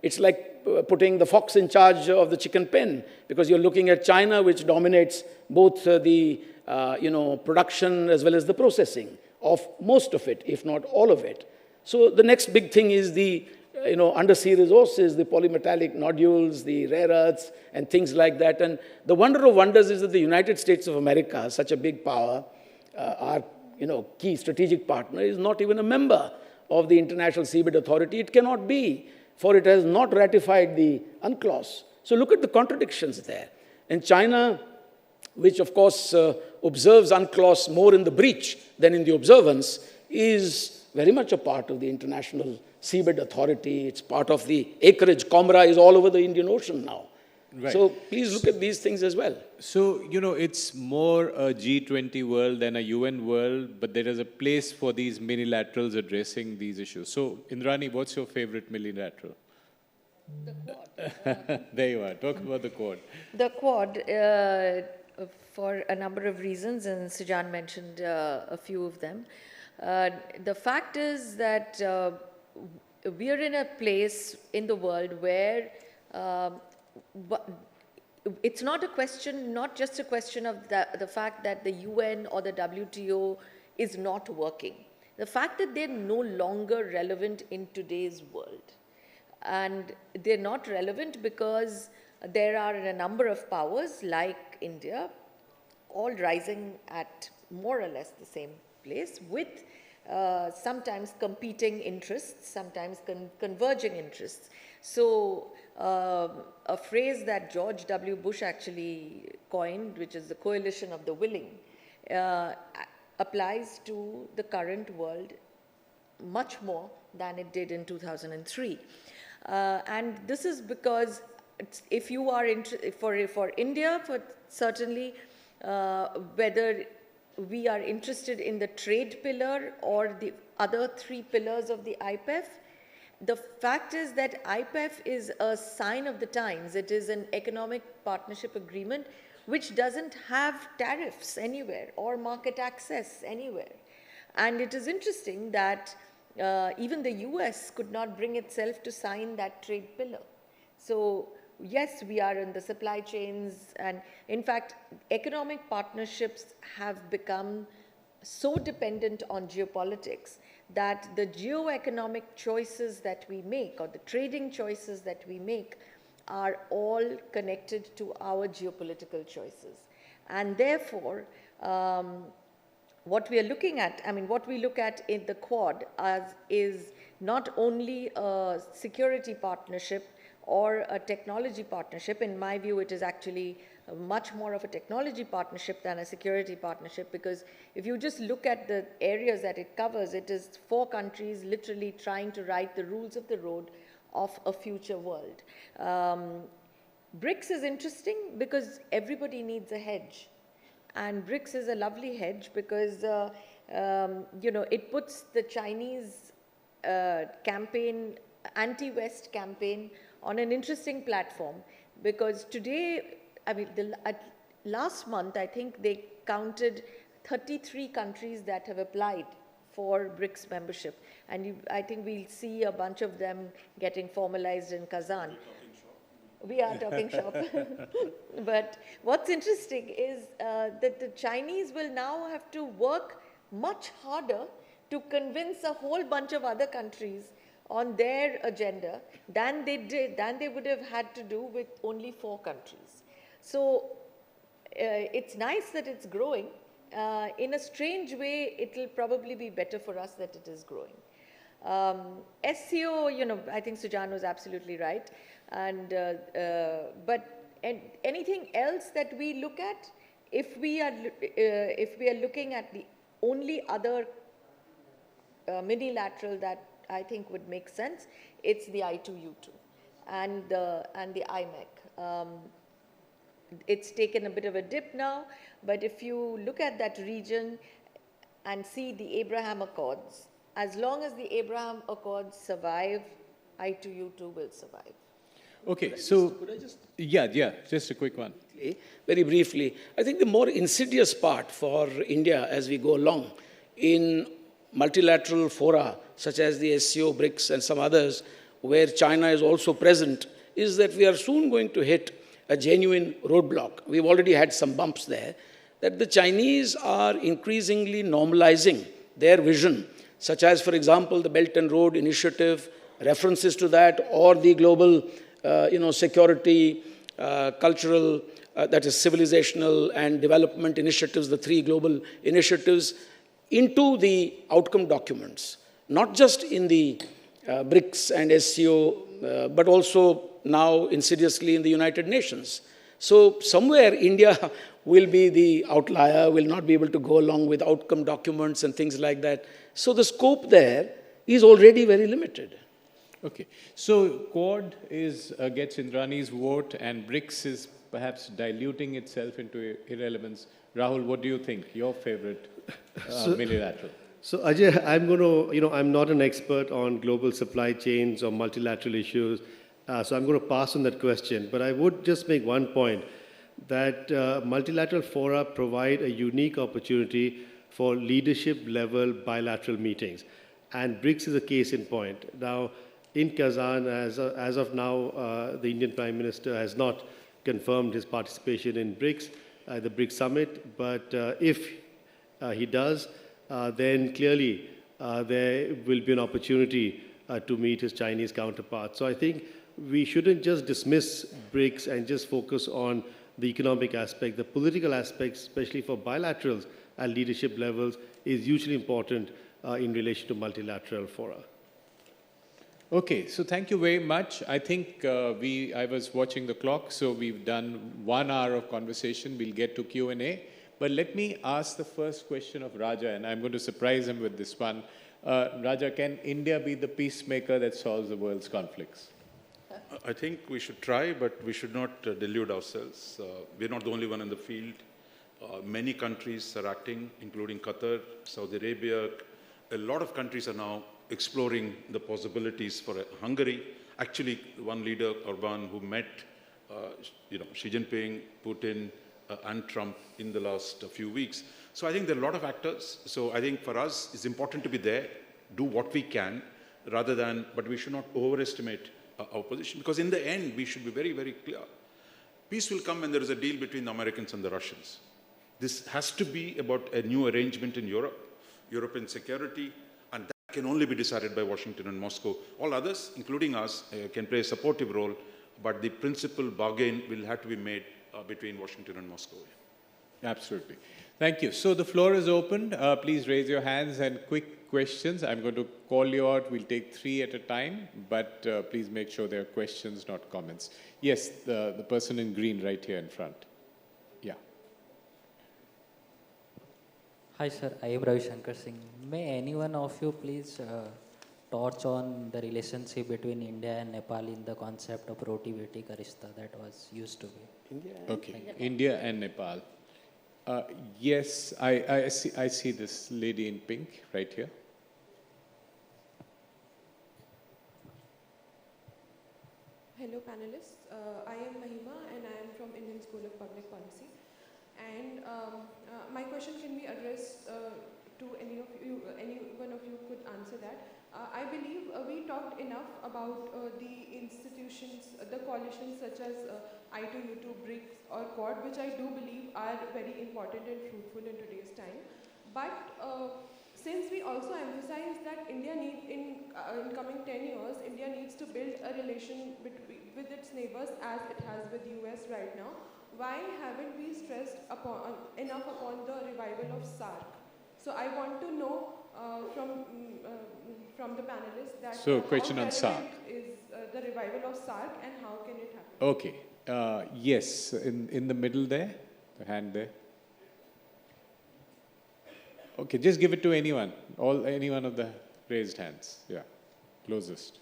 F: it's like putting the fox in charge of the chicken pen, because you're looking at China, which dominates both the production as well as the processing of most of it, if not all of it. So the next big thing is the undersea resources, the polymetallic nodules, the rare earths, and things like that. And the wonder of wonders is that the United States of America, such a big power, our key strategic partner, is not even a member of the International Seabed Authority. It cannot be, for it has not ratified the UNCLOS. So look at the contradictions there. And China, which of course observes UNCLOS more in the breach than in the observance, is very much a part of the International Seabed Authority. It's part of the acreage. Comra is all over the Indian Ocean now. Right. So please look at these things as well.
B: So, it's more a G20 world than a UN world, but there is a place for these minilaterals addressing these issues. So, Indrani, what's your favorite minilateral?
C: The Quad.
B: There you are. Talk about the Quad.
C: The Quad, for a number of reasons, and Sujan mentioned a few of them. The fact is that we are in a place in the world where it's not just a question of the fact that the UN or the WTO is not working. The fact that they're no longer relevant in today's world. And they're not relevant because there are a number of powers like India, all rising at more or less the same place with sometimes competing interests, sometimes converging interests. So a phrase that George W. Bush actually coined, which is the coalition of the willing, applies to the current world much more than it did in 2003. And this is because if you are for India, certainly whether we are interested in the trade pillar or the other three pillars of the IPEF, the fact is that IPEF is a sign of the times. It is an economic partnership agreement which doesn't have tariffs anywhere or market access anywhere. And it is interesting that even the US could not bring itself to sign that trade pillar. So yes, we are in the supply chains, and in fact, economic partnerships have become so dependent on geopolitics that the geoeconomic choices that we make, or the trading choices that we make, are all connected to our geopolitical choices. And therefore, what we are looking at, what we look at in the Quad is not only a security partnership or a technology partnership. In my view, it is actually much more of a technology partnership than a security partnership, because if you just look at the areas that it covers, it is 4 countries literally trying to write the rules of the road of a future world. BRICS is interesting because everybody needs a hedge. And BRICS is a lovely hedge because, it puts the Chinese campaign, anti-West campaign, on an interesting platform, because today, last month, I think they counted 33 countries that have applied for BRICS membership. And I think we'll see a bunch of them getting formalized in Kazan. We are talking shop. But what's interesting is that the Chinese will now have to work much harder to convince a whole bunch of other countries on their agenda than they would have had to do with only 4 countries. So it's nice that it's growing. In a strange way, it'll probably be better for us that it is growing. SEO, I think Sujan was absolutely right. And anything else that we look at, if we are looking at the only other minilateral that I think would make sense, it's the I2U2 and the IMEC. It's taken a bit of a dip now, but if you look at that region and see the Abraham Accords, as long as the Abraham Accords survive, I2U2 will survive.
B: Okay, so just a quick one.
F: Very briefly, I think the more insidious part for India as we go along in multilateral fora, such as the SCO, BRICS, and some others, where China is also present, is that we are soon going to hit a genuine roadblock. We've already had some bumps there, that the Chinese are increasingly normalizing their vision, such as, for example, the Belt and Road Initiative, references to that, or the global security, cultural, that is civilizational and development initiatives, the 3 global initiatives, into the outcome documents, not just in the BRICS and SCO, but also now insidiously in the United Nations. So somewhere India will be the outlier, will not be able to go along with outcome documents and things like that. So the scope there is already very limited.
B: Okay, so Quad gets Indrani's vote and BRICS is perhaps diluting itself into irrelevance. Rahul, what do you think? Your favorite multilateral?
D: So Ajay, I'm going to, I'm not an expert on global supply chains or multilateral issues, so I'm going to pass on that question. But I would just make one point, that multilateral fora provide a unique opportunity for leadership-level bilateral meetings. And BRICS is a case in point. Now, in Kazan, as of now, the Indian Prime Minister has not confirmed his participation in BRICS, the BRICS summit. But if he does, then clearly there will be an opportunity to meet his Chinese counterpart. So I think we shouldn't just dismiss BRICS and just focus on the economic aspect. The political aspect, especially for bilaterals at leadership levels, is hugely important in relation to multilateral fora.
B: Okay, so thank you very much. I think I was watching the clock, so we've done 1 hour of conversation. We'll get to Q&A. But let me ask the first question of Raja, and I'm going to surprise him with this one. Raja, can India be the peacemaker that solves the world's conflicts?
E: I think we should try, but we should not delude ourselves. We're not the only one in the field. Many countries are acting, including Qatar, Saudi Arabia. A lot of countries are now exploring the possibilities for Hungary. Actually, one leader, Orban, who met Xi Jinping, Putin, and Trump in the last few weeks. So I think there are a lot of actors. So I think for us, it's important to be there, do what we can, but we should not overestimate our position. Because in the end, we should be very, very clear. Peace will come when there is a deal between the Americans and the Russians. This has to be about a new arrangement in Europe, European security, and that can only be decided by Washington and Moscow. All others, including us, can play a supportive role, but the principal bargain will have to be made between Washington and Moscow.
B: Absolutely. Thank you. So the floor is open. Please raise your hands and quick questions. I'm going to call you out. We'll take 3 at a time, but please make sure they're questions, not comments. Yes, the person in green right here in front. Yeah.
G: Hi, sir. I am Ravi Shankar Singh. May any one of you please touch on the relationship between India and Nepal in the concept of Roti Beti Ka Rishta that was used to be?
B: India and Nepal. Yes, I see this lady in pink right here.
H: Hello, panelists. I am Mahima, and I am from Indian School of Public Policy. And my question can be addressed to any one of you could answer that. I believe we talked enough about the institutions, the coalitions such as I2U2, BRICS or Quad, which I do believe are very important and fruitful in today's time. But since we also emphasize that in coming 10 years, India needs to build a relation with its neighbors as it has with US right now, why haven't we stressed enough upon the revival of SARC? So I want to know from the panelists that
B: So, question
H: how
B: on SARC.
H: relevant is the revival of SARC and how can it happen?
B: Okay. Yes, in the middle there, the hand there. Okay, just give it to anyone, any one of the raised hands. Yeah, closest.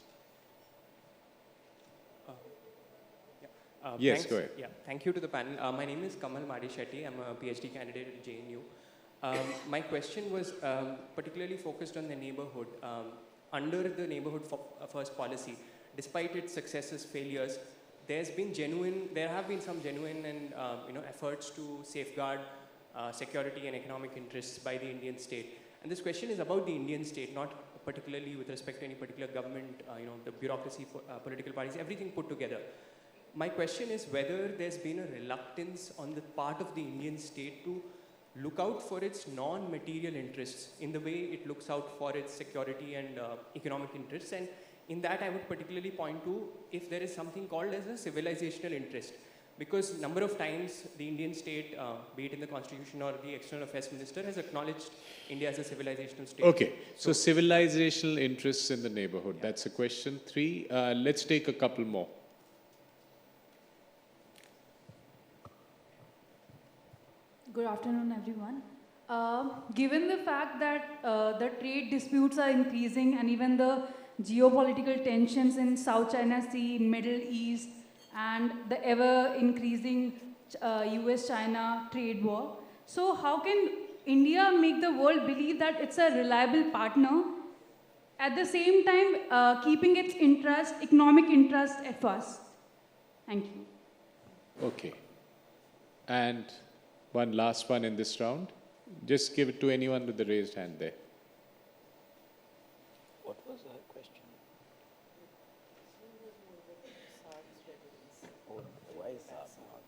B: Yes,
I: Thanks.
B: go ahead.
I: Yeah, thank you to the panel. My name is Kamal Madi Shetty. I'm a PhD candidate at JNU. My question was particularly focused on the neighborhood. Under the neighborhood first policy, despite its successes, failures, there have been some genuine and efforts to safeguard security and economic interests by the Indian state. And this question is about the Indian state, not particularly with respect to any particular government, the bureaucracy, political parties, everything put together. My question is whether there's been a reluctance on the part of the Indian state to look out for its non-material interests in the way it looks out for its security and economic interests. And in that, I would particularly point to if there is something called as a civilizational interest. Because number of times the Indian state, be it in the constitution or the external affairs minister, has acknowledged India as a civilizational state.
B: Okay, so civilizational interests in the neighborhood. Yeah. That's a question 3. Let's take a couple more.
J: Good afternoon, everyone. Given the fact that the trade disputes are increasing and even the geopolitical tensions in South China Sea, Middle East, and the ever-increasing US-China trade war, so how can India make the world believe that it's a reliable partner, at the same time keeping its economic interest at first? Thank you.
B: Okay. And one last one in this round. Just give it to anyone with the raised hand there.
F: What was the question? Oh, why is SARC not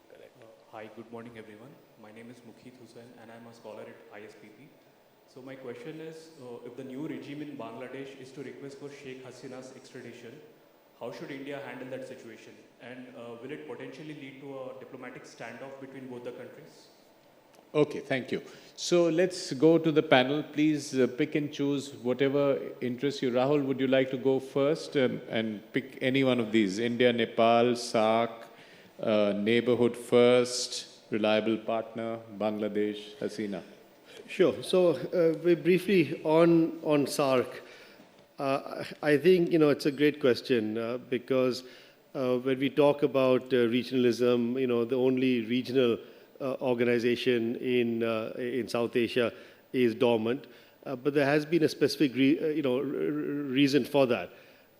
F: correct?
K: Hi, good morning, everyone. My name is Mukhit Hussain, and I'm a scholar at ISPP. So my question is, if the new regime in Bangladesh is to request for Sheikh Hasina's extradition, how should India handle that situation? And will it potentially lead to a diplomatic standoff between both the countries?
B: Okay, thank you. So let's go to the panel. Please pick and choose whatever interests you. Rahul, would you like to go first and pick any one of these? India, Nepal, SARC, neighborhood first, reliable partner, Bangladesh, Hasina.
D: Sure. So very briefly on SARC, I think, it's a great question because when we talk about regionalism, the only regional organization in South Asia is dormant. But there has been a specific reason for that.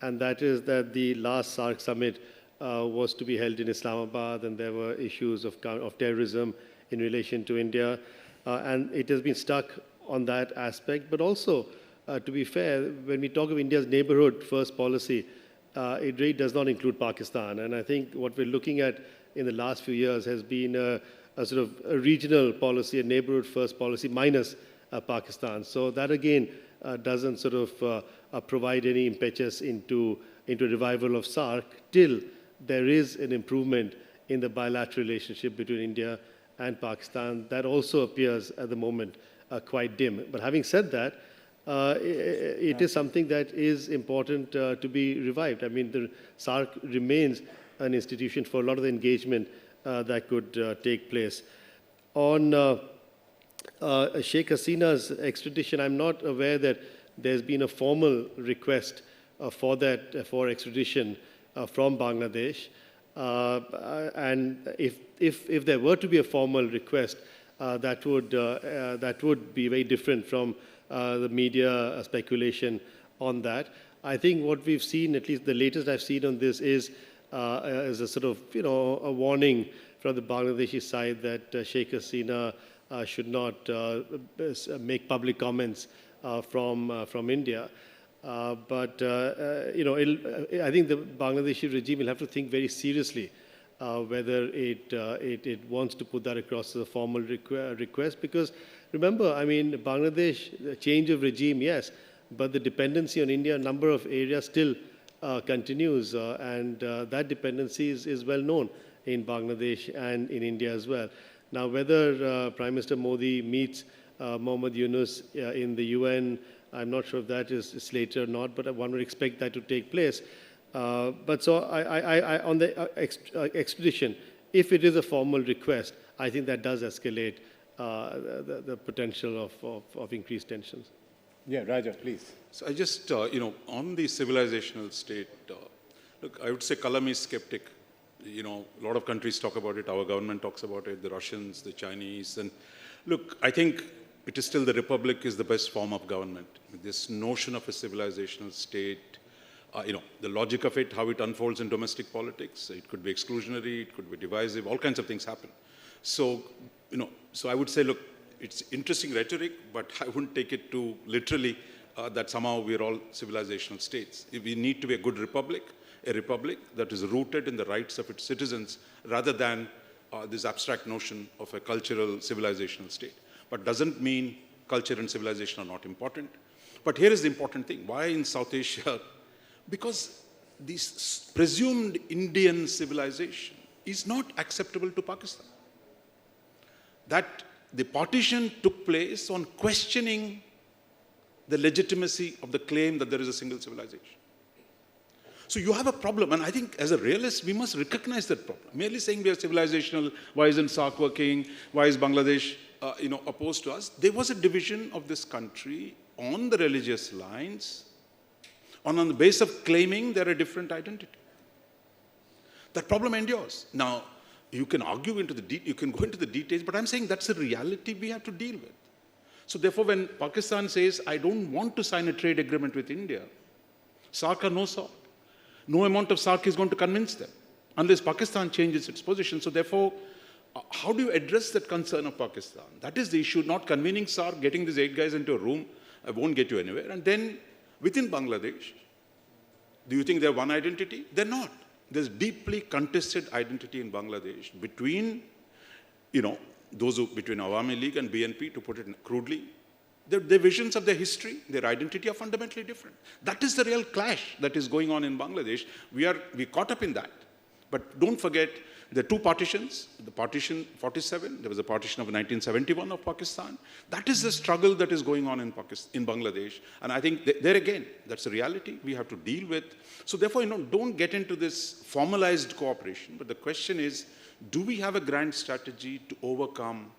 D: And that is that the last SARC summit was to be held in Islamabad, and there were issues of terrorism in relation to India. And it has been stuck on that aspect. But also, to be fair, when we talk of India's neighborhood first policy, it really does not include Pakistan. And I think what we're looking at in the last few years has been a sort of a regional policy, a neighborhood first policy minus Pakistan. So that again doesn't sort of provide any impetus into revival of SARC till there is an improvement in the bilateral relationship between India and Pakistan. That also appears at the moment quite dim. But having said that, it is something that is important to be revived. I mean, the SARC remains an institution for a lot of the engagement that could take place. On Sheikh Hasina's extradition, I'm not aware that there's been a formal request for extradition from Bangladesh. And if there were to be a formal request, that would be very different from the media speculation on that. I think what we've seen, at least the latest I've seen on this, is a sort of a warning from the Bangladeshi side that Sheikh Hasina should not make public comments from India. But I think the Bangladeshi regime will have to think very seriously whether it wants to put that across as a formal request. Because remember, I mean, Bangladesh, the change of regime, yes, but the dependency on India, a number of areas still continues, and that dependency is well known in Bangladesh and in India as well. Now, whether Prime Minister Modi meets Mohammad Yunus in the UN, I'm not sure if that is slated or not, but one would expect that to take place. But so on the extradition, if it is a formal request, I think that does escalate the potential of increased tensions.
B: Yeah, Raja, please.
E: So I just, on the civilizational state, look, I would say Kalam is skeptic. A lot of countries talk about it. Our government talks about it, the Russians, the Chinese. And look, I think it is still the republic is the best form of government. This notion of a civilizational state, the logic of it, how it unfolds in domestic politics, it could be exclusionary, it could be divisive, all kinds of things happen. So, so I would say, look, it's interesting rhetoric, but I wouldn't take it too literally that somehow we're all civilizational states. We need to be a good republic, a republic that is rooted in the rights of its citizens rather than this abstract notion of a cultural civilizational state. But doesn't mean culture and civilization are not important. But here is the important thing. Why in South Asia? Because this presumed Indian civilization is not acceptable to Pakistan. That the partition took place on questioning the legitimacy of the claim that there is a single civilization. So you have a problem, and I think as a realist, we must recognize that problem. Merely saying we are civilizational, why isn't SARC working, why is Bangladesh opposed to us? There was a division of this country on the religious lines, on the basis of claiming they're a different identity. That problem endures. Now, you can argue you can go into the details, but I'm saying that's a reality we have to deal with. So therefore, when Pakistan says, I don't want to sign a trade agreement with India, SARC or no SARC, no amount of SARC is going to convince them, unless Pakistan changes its position. So therefore, how do you address that concern of Pakistan? That is the issue, not convening SARC, getting these 8 guys into a room, won't get you anywhere. And then, within Bangladesh, do you think they're one identity? They're not. There's deeply contested identity in Bangladesh between, between Awami League and BNP, to put it crudely. Their visions of their history, their identity are fundamentally different. That is the real clash that is going on in Bangladesh. We're caught up in that. But don't forget, there are 2 partitions. The partition 47, there was a partition of 1971 of Pakistan. That is the struggle that is going on in Bangladesh. And I think there again, that's a reality we have to deal with. So therefore, don't get into this formalized cooperation. But the question is, do we have a grand strategy to overcome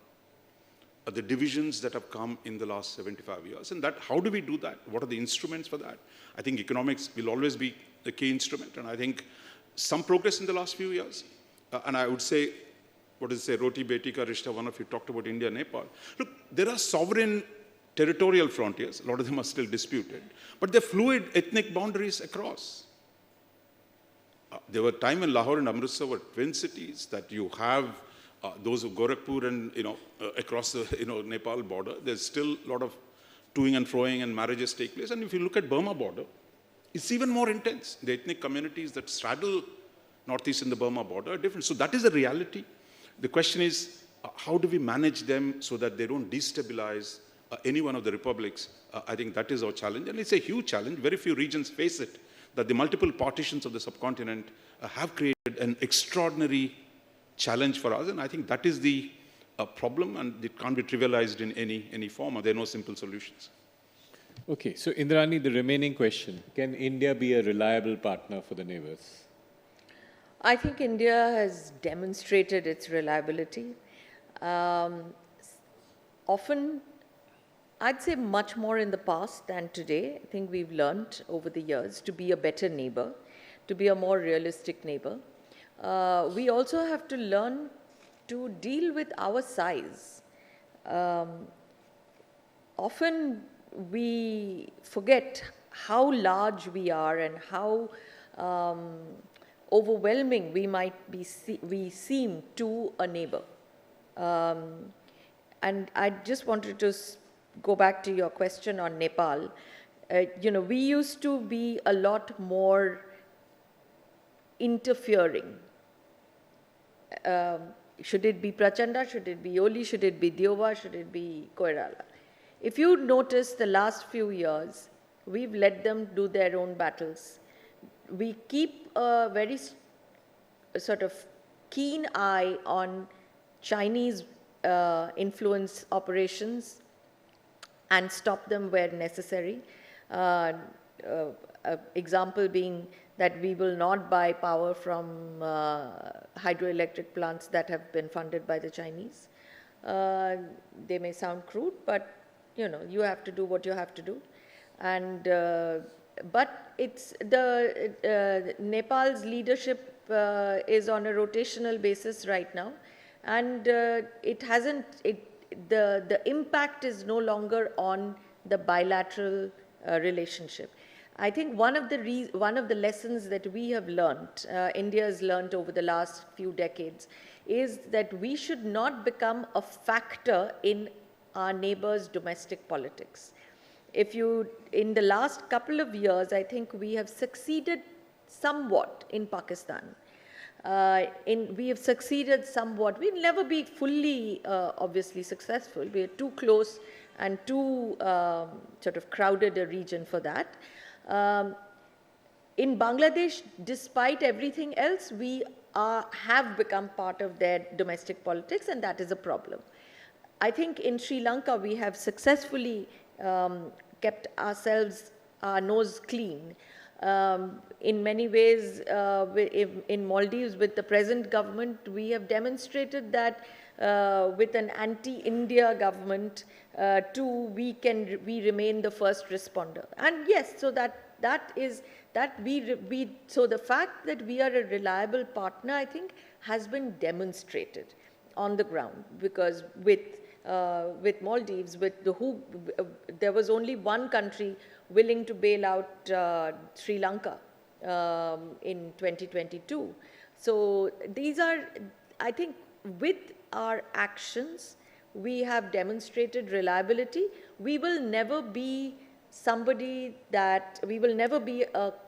E: the divisions that have come in the last 75 years? And how do we do that? What are the instruments for that? I think economics will always be the key instrument. And I think some progress in the last few years. And I would say, roti beti ka rishta, one of you talked about India, Nepal. Look, there are sovereign territorial frontiers. A lot of them are still disputed. But they're fluid ethnic boundaries across. There were times when Lahore and Amritsar were twin cities, that you have those of Gorakhpur and, across the, Nepal border. There's still a lot of toing and froing and marriages take place. And if you look at Burma border, it's even more intense. The ethnic communities that straddle northeast and the Burma border are different. So that is the reality. The question is, how do we manage them so that they don't destabilize any one of the republics? I think that is our challenge. And it's a huge challenge. Very few regions face it, that the multiple partitions of the subcontinent have created an extraordinary challenge for us. And I think that is the problem, and it can't be trivialized in any form, or there are no simple solutions.
B: Okay, so Indrani, the remaining question. Can India be a reliable partner for the neighbors?
C: I think India has demonstrated its reliability. Often, I'd say much more in the past than today. I think we've learned over the years to be a better neighbor, to be a more realistic neighbor. We also have to learn to deal with our size. Often we forget how large we are and how overwhelming we seem to a neighbor. And I just wanted to go back to your question on Nepal. We used to be a lot more interfering should it be Prachanda? Should it be Oli? Should it be Dioba? Should it be Koirala? If you notice the last few years, we've let them do their own battles. We keep a very sort of keen eye on Chinese influence operations and stop them where necessary. Example being that we will not buy power from hydroelectric plants that have been funded by the Chinese. They may sound crude, but you have to do what you have to do. And but it's Nepal's leadership is on a rotational basis right now, and the impact is no longer on the bilateral relationship. I think one of the lessons that we have learned, India has learned over the last few decades, is that we should not become a factor in our neighbors' domestic politics. In the last couple of years, I think we have succeeded somewhat in Pakistan. We have succeeded somewhat. We'll never be fully, obviously, successful. We are too close and too sort of crowded a region for that. In Bangladesh, despite everything else, we have become part of their domestic politics, and that is a problem. I think in Sri Lanka, we have successfully kept our nose clean. In many ways, in Maldives, with the present government, we have demonstrated that with an anti-India government, we remain the first responder. And yes, so the fact that we are a reliable partner, I think, has been demonstrated on the ground, because with Maldives, there was only one country willing to bail out Sri Lanka in 2022. So these are, I think, with our actions, we have demonstrated reliability. We will never be a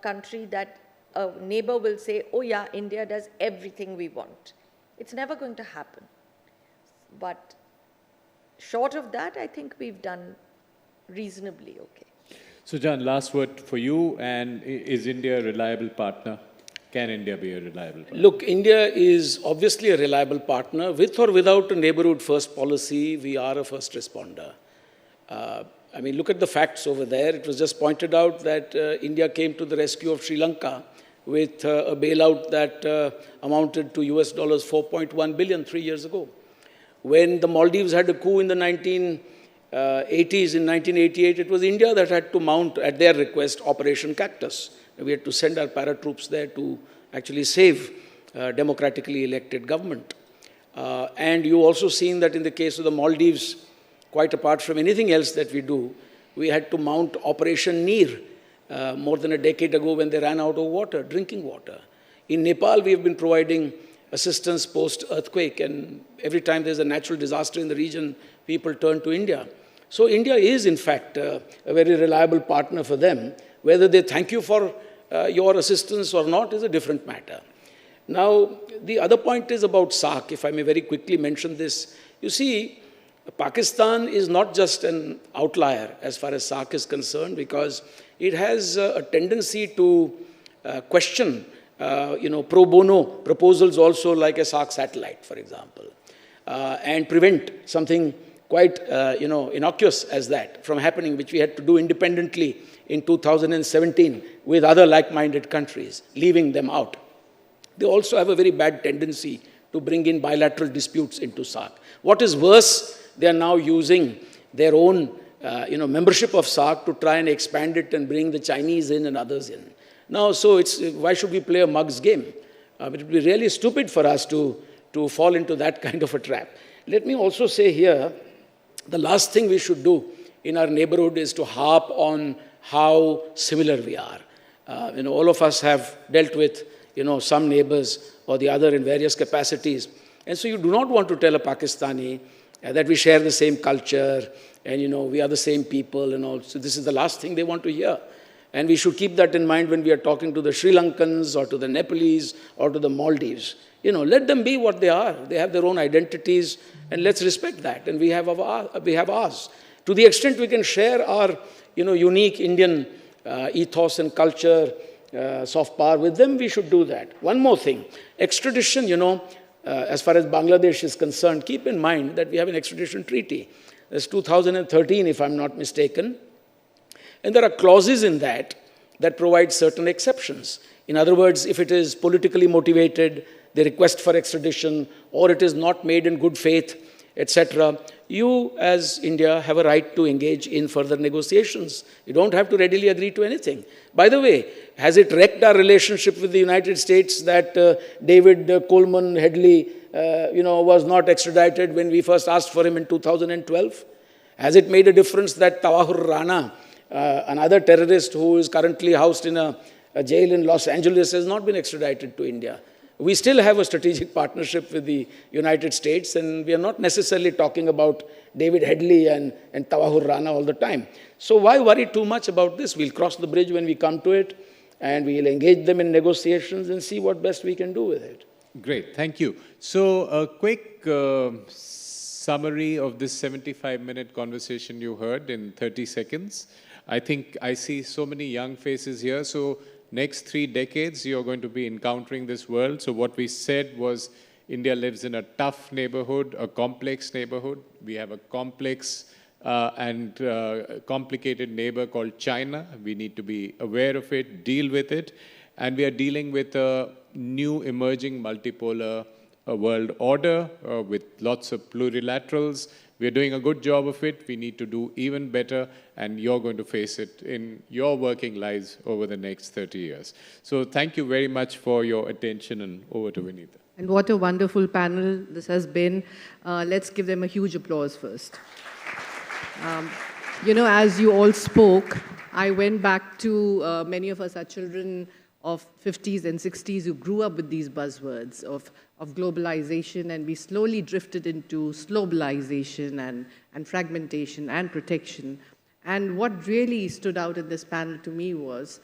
C: country that a neighbor will say, oh yeah, India does everything we want. It's never going to happen. But short of that, I think we've done reasonably okay.
B: So John, last word for you. And is India a reliable partner? Can India be a reliable partner?
F: Look, India is obviously a reliable partner. With or without a neighborhood first policy, we are a first responder. Look at the facts over there. It was just pointed out that India came to the rescue of Sri Lanka with a bailout that amounted to US dollars 4.1 billion 3 years ago. When the Maldives had a coup in the 1980s, in 1988, it was India that had to mount, at their request, Operation Cactus. We had to send our paratroops there to actually save democratically elected government. And you also seen that in the case of the Maldives, quite apart from anything else that we do, we had to mount Operation Neer more than a decade ago when they ran out of water, drinking water. In Nepal, we have been providing assistance post-earthquake, and every time there's a natural disaster in the region, people turn to India. So India is, in fact, a very reliable partner for them. Whether they thank you for your assistance or not is a different matter. Now, the other point is about SAARC, if I may very quickly mention this. You see, Pakistan is not just an outlier as far as SAARC is concerned, because it has a tendency to question pro bono proposals also, like a SAARC satellite, for example, and prevent something quite innocuous as that from happening, which we had to do independently in 2017 with other like-minded countries, leaving them out. They also have a very bad tendency to bring in bilateral disputes into SAARC. What is worse, they are now using their own membership of SAARC to try and expand it and bring the Chinese in and others in. Now, so why should we play a mug's game? It would be really stupid for us to fall into that kind of a trap. Let me also say here, the last thing we should do in our neighborhood is to harp on how similar we are. All of us have dealt with, some neighbors or the other in various capacities. And so you do not want to tell a Pakistani that we share the same culture and, we are the same people and all. So this is the last thing they want to hear. And we should keep that in mind when we are talking to the Sri Lankans or to the Nepalese or to the Maldives. let them be what they are. They have their own identities, and let's respect that. And we have ours. To the extent we can share our, unique Indian ethos and culture, soft power with them, we should do that. One more thing. Extradition, as far as Bangladesh is concerned, keep in mind that we have an extradition treaty. That's 2013, if I'm not mistaken. And there are clauses in that provide certain exceptions. In other words, if it is politically motivated, the request for extradition, or it is not made in good faith, etc., you as India have a right to engage in further negotiations. You don't have to readily agree to anything. By the way, has it wrecked our relationship with the United States that David Coleman Headley, was not extradited when we first asked for him in 2012? Has it made a difference that Tawahur Rana, another terrorist who is currently housed in a jail in Los Angeles, has not been extradited to India? We still have a strategic partnership with the United States, and we are not necessarily talking about David Headley and Tawahur Rana all the time. So why worry too much about this? We'll cross the bridge when we come to it, and we'll engage them in negotiations and see what best we can do with it.
B: Great, thank you. So a quick summary of this 75-minute conversation you heard in 30 seconds. I think I see so many young faces here. So next 3 decades, you're going to be encountering this world. So what we said was India lives in a tough neighborhood, a complex neighborhood. We have a complex and complicated neighbor called China. We need to be aware of it, deal with it. And we are dealing with a new emerging multipolar world order with lots of plurilaterals. We're doing a good job of it. We need to do even better, and you're going to face it in your working lives over the next 30 years. So thank you very much for your attention, and over to Vinita.
L: And what a wonderful panel this has been. Let's give them a huge applause first. As you all spoke, I went back to many of us are children of 50s and 60s who grew up with these buzzwords of globalization, and we slowly drifted into slowbalization and fragmentation and protection. And what really stood out in this panel to me was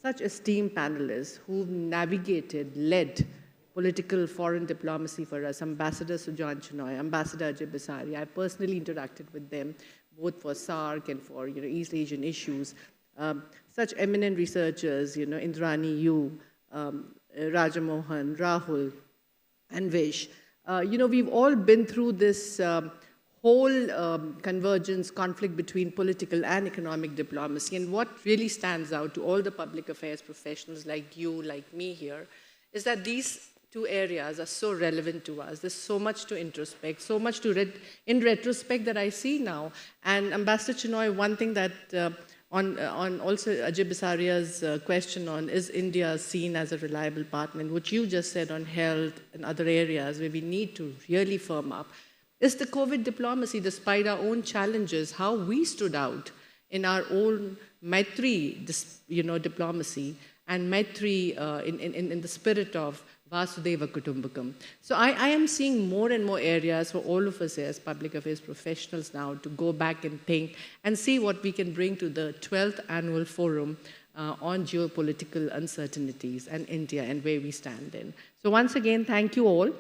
L: such esteemed panelists who've navigated, led political foreign diplomacy for us. Ambassador Sujan Chinoy, Ambassador Ajay Bisari. I personally interacted with them both for SARC and for East Asian issues. Such eminent researchers, Indrani Yu, Rajamohan, Rahul, and Vish. We've all been through this whole convergence, conflict between political and economic diplomacy. And what really stands out to all the public affairs professionals like you, like me here, is that these two areas are so relevant to us. There's so much to introspect, so much to in retrospect that I see now. And Ambassador Chinoy, one thing that on also Ajay Bisaria's question on is India seen as a reliable partner, and what you just said on health and other areas where we need to really firm up, is the COVID diplomacy, despite our own challenges, how we stood out in our own Maitri diplomacy and Maitri in the spirit of Vasudeva Kutumbakam. So I am seeing more and more areas for all of us as public affairs professionals now to go back and think and see what we can bring to the 12th annual forum on geopolitical uncertainties and India and where we stand in. So once again, thank you all.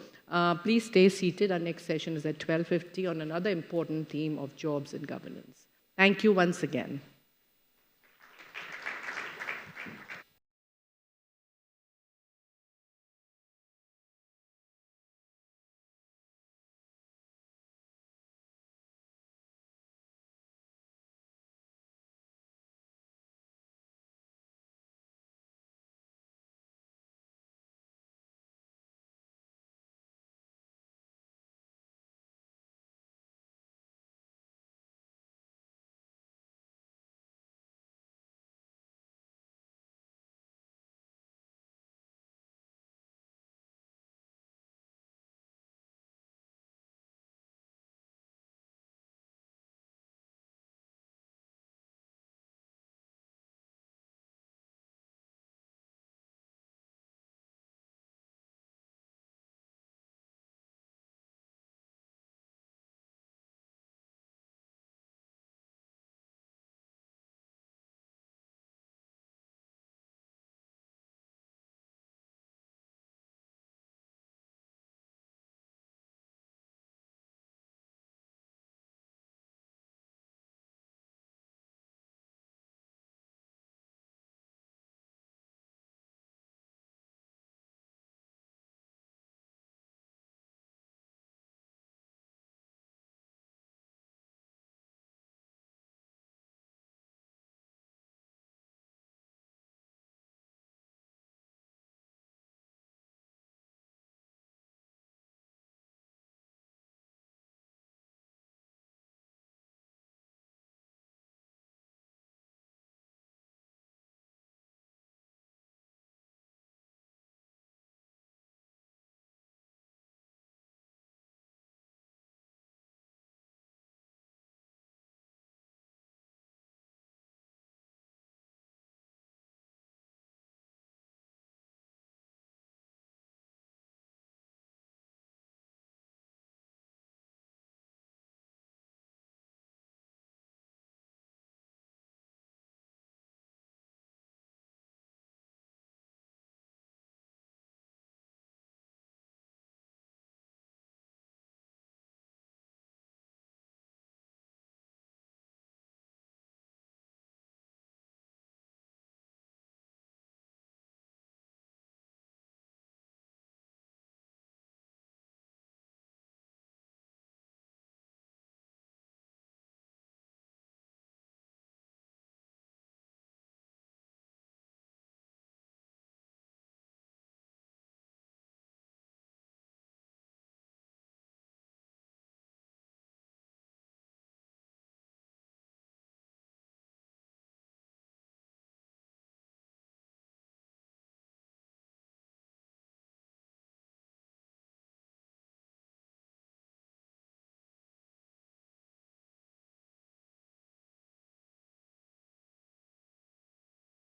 L: Please stay seated. Our next session is at 12:50 on another important theme of jobs and governance. Thank you once again.